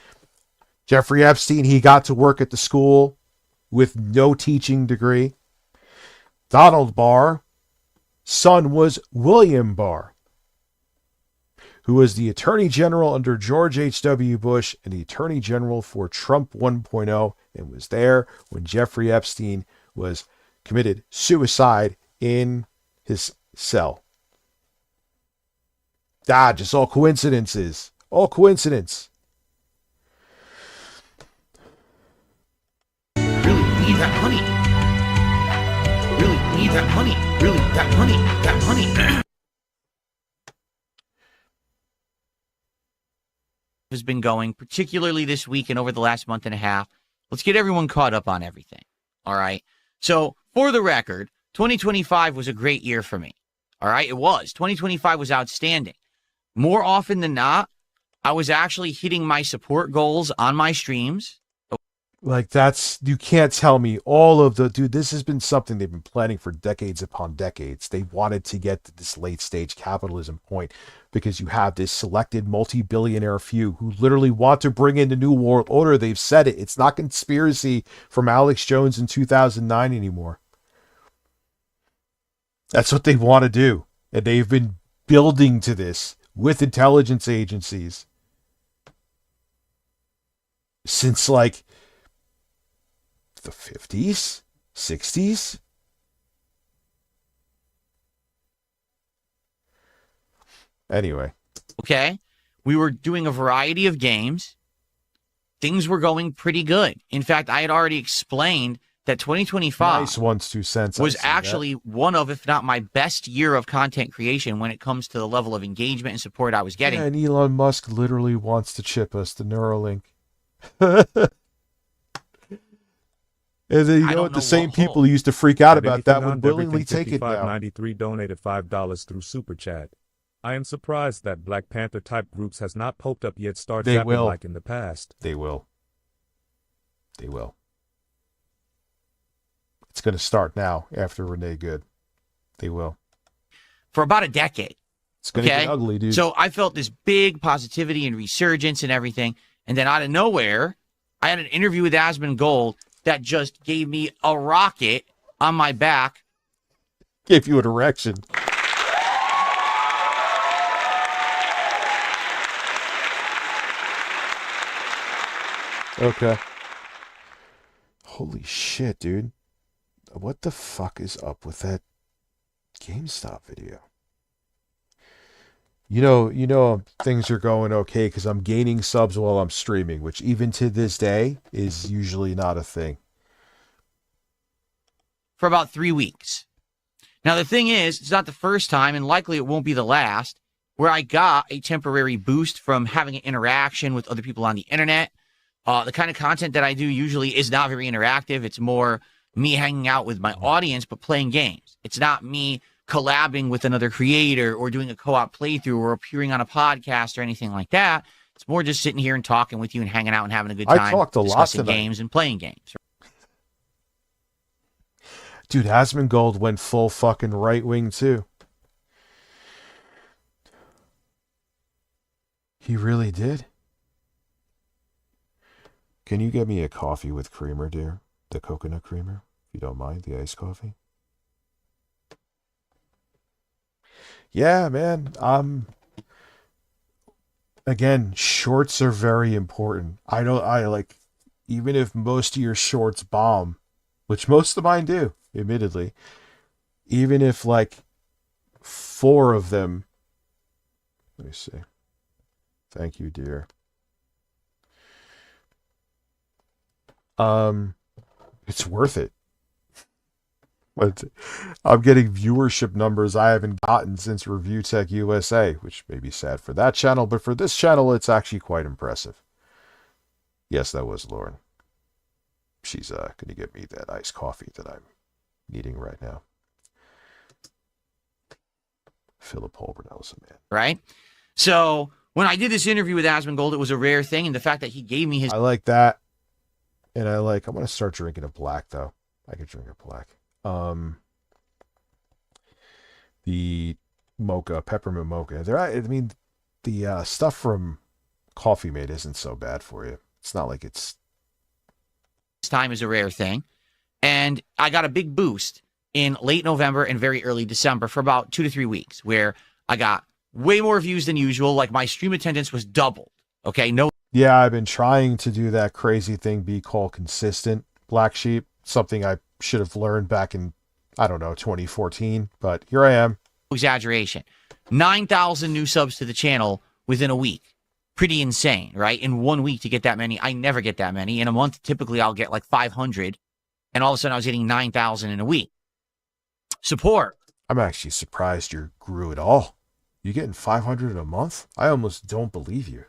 Jeffrey Epstein, he got to work at the school with no teaching degree. Donald Barr, son was William Barr, who was the Attorney General under George H.W. Bush and the Attorney General for Trump 1.0, and was there when Jeffrey Epstein was committed suicide in his cell. Just all coincidences. All coincidence. Really need that money. Really need that money. Really, that money. That money. Has been going, particularly this week and over the last month and a half. Let's get everyone caught up on everything. All right. So, for the record, 2025 was a great year for me. All right. It was. 2025 was outstanding. More often than not, I was actually hitting my support goals on my streams. Like, you can't tell me dude, this has been something they've been planning for decades upon decades. They wanted to get to this late stage capitalism point because you have this selected multi-billionaire few who literally want to bring in the new world order. They've said it. It's not conspiracy from Alex Jones in 2009 anymore. That's what they want to do. And they've been building to this with intelligence agencies since like the 50s, 60s. Anyway. Okay. We were doing a variety of games. Things were going pretty good. In fact, I had already explained that 2025 nice 1 2 cents was actually one of, if not my best year of content creation when it comes to the level of engagement and support I was getting. Yeah, and Elon Musk literally wants to chip us to Neuralink. And then, the same people who used to freak out about that would willingly take it now. 93 donated $5 through Super Chat. I am surprised that Black Panther type groups has not poked up yet. Start They zapping will. like in the past. They will. They will. It's going to start now after Renee Good. They will. For about a decade. It's going to get ugly, dude. So I felt this big positivity and resurgence and everything. And then out of nowhere, I had an interview with Asmongold that just gave me a rocket on my back. Gave you an erection. Okay. Holy shit, dude. What the fuck is up with that GameStop video? You know, things are going okay because I'm gaining subs while I'm streaming, which even to this day is usually not a thing. For about 3 weeks. Now, the thing is, it's not the first time, and likely it won't be the last, where I got a temporary boost from having an interaction with other people on the internet. The kind of content that I do usually is not very interactive. It's more me hanging out with my audience, but playing games. It's not me collabing with another creator or doing a co-op playthrough or appearing on a podcast or anything like that. It's more just sitting here and talking with you and hanging out and having a good time. I talked a lot discussing tonight. games and playing games. Dude, Asmongold went full fucking right wing too. He really did. Can you get me a coffee with creamer, dear? The coconut creamer, if you don't mind, the iced coffee. Yeah, man. Again, shorts are very important. I like, even if most of your shorts bomb, which most of mine do, admittedly, even if like 4 of them, let me see. Thank you, dear. It's worth it. But I'm getting viewership numbers I haven't gotten since Review Tech USA, which may be sad for that channel, but for this channel, it's actually quite impressive. Yes, that was Lauren. She's going to get me that iced coffee that I'm needing right now. Philip Holbernell's a man. Right? So when I did this interview with Asmongold, it was a rare thing, and the fact that he gave me his... I like that. And I'm going to start drinking a black, though. I could drink a black. The mocha, peppermint mocha. The stuff from Coffee Mate isn't so bad for you. It's not like it's... time is a rare thing. And I got a big boost in late November and very early December for about 2 to 3 weeks, where I got way more views than usual. Like, my stream attendance was doubled. Okay, no... Yeah, I've been trying to do that crazy thing be called consistent, Black Sheep. Something I should have learned back in, 2014. But here I am. Exaggeration. 9,000 new subs to the channel within a week. Pretty insane, right? In 1 week to get that many. I never get that many. In a month, typically I'll get like 500. And all of a sudden I was getting 9,000 in a week. Support. I'm actually surprised you grew at all. You getting 500 a month? I almost don't believe you.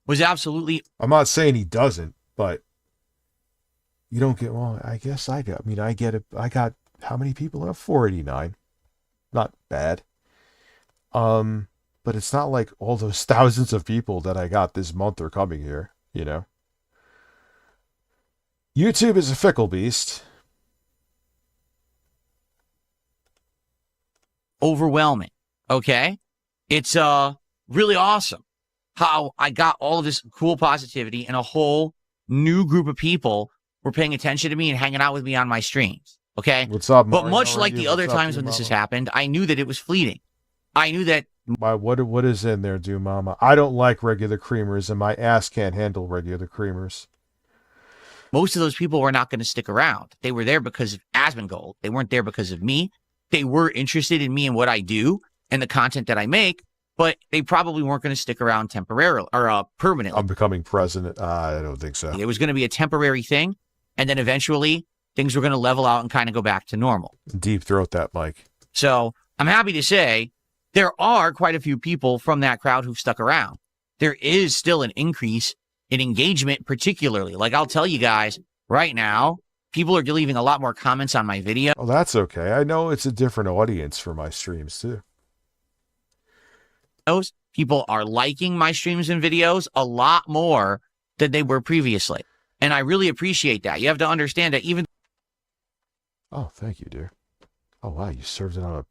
Was absolutely... I'm not saying he doesn't, but you don't get... Well, I guess I got... I get it. I got... How many people have 489? Not bad. But it's not like all those thousands of people that I got this month are coming here, YouTube is a fickle beast. Overwhelming. Okay? It's really awesome how I got all of this cool positivity and a whole new group of people were paying attention to me and hanging out with me on my streams. Okay? What's up, But Mario? much like the other times when this has happened, I knew that it was fleeting. I knew that... What is in there, Doom Mama? I don't like regular creamers, and my ass can't handle regular creamers. Most of those people were not going to stick around. They were there because of Asmongold. They weren't there because of me. They were interested in me and what I do and the content that I make, but they probably weren't going to stick around temporarily or permanently. I'm becoming president. I don't think so. It was going to be a temporary thing, and then eventually things were going to level out and kind of go back to normal. Deep throat that mic. So I'm happy to say there are quite a few people from that crowd who've stuck around. There is still an increase in engagement, particularly. Like, I'll tell you guys right now, people are leaving a lot more comments on my video. Oh, that's okay. I know it's a different audience for my streams, too. Those people are liking my streams and videos a lot more than they were previously. And I really appreciate that. You have to understand that even... Oh, thank you, dear. Oh, wow, you served it on a...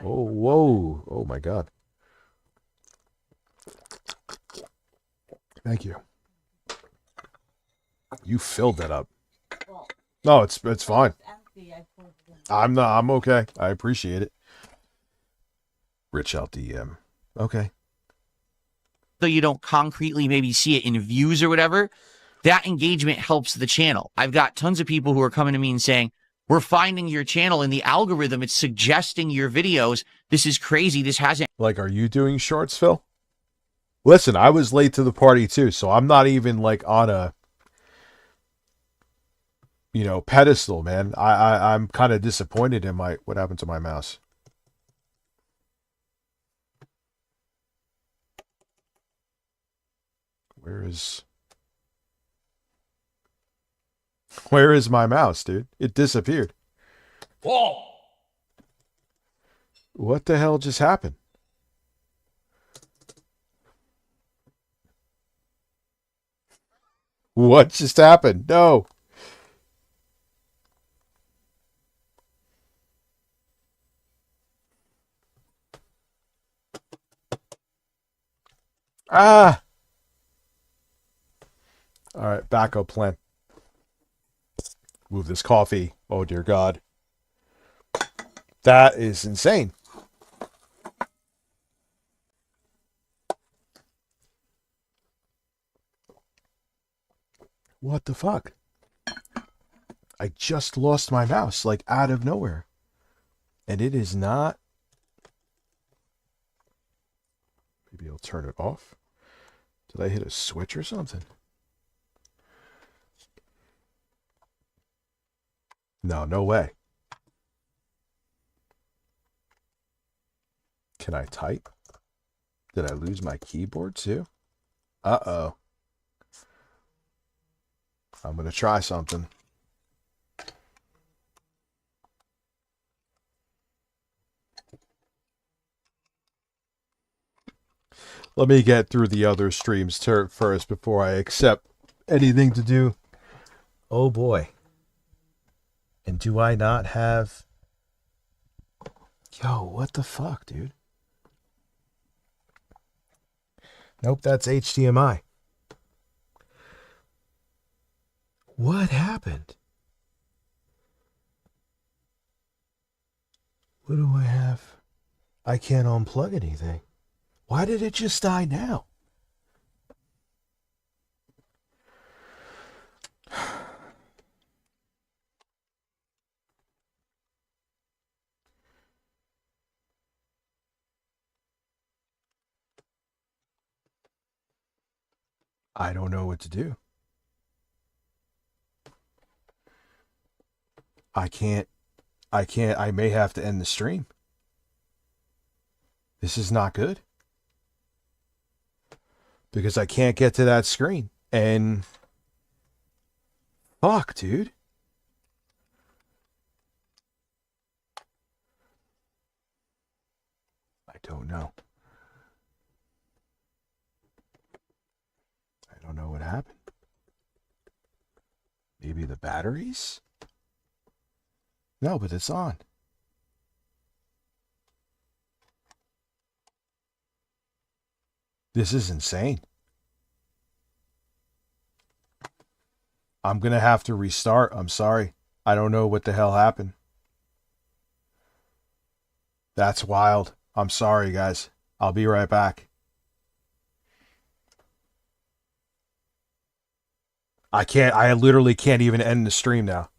Oh, whoa. Oh, my God. Thank you. You filled that up. No, it's fine. I'm okay. I appreciate it. Rich out DM. Okay. Though you don't concretely maybe see it in views or whatever, that engagement helps the channel. I've got tons of people who are coming to me and saying, we're finding your channel in the algorithm. It's suggesting your videos. This is crazy. This hasn't... Like, are you doing shorts, Phil? Listen, I was late to the party too, so I'm not even like on a, pedestal, man. I'm kind of disappointed in what happened to my mouse. Where is my mouse, dude? It disappeared. Whoa! What the hell just happened? What just happened? No. Ah. All right, backup plan. Move this coffee. Oh, dear God. That is insane. What the fuck? I just lost my mouse, like, out of nowhere. And it is not... Maybe I'll turn it off. Did I hit a switch or something? No, no way. Can I type? Did I lose my keyboard too? Uh-oh. I'm going to try something. Let me get through the other streams first before I accept anything to do. Oh boy. And do I not have... Yo, what the fuck, dude? Nope, that's HDMI. What happened? What do I have? I can't unplug anything. Why did it just die now? I don't know what to do. I may have to end the stream. This is not good. Because I can't get to that screen. And fuck, dude. I don't know. I don't know what happened. Maybe the batteries? No, but it's on. This is insane. I'm going to have to restart. I'm sorry. I don't know what the hell happened. That's wild. I'm sorry, guys. I'll be right back. I literally can't even end the stream now.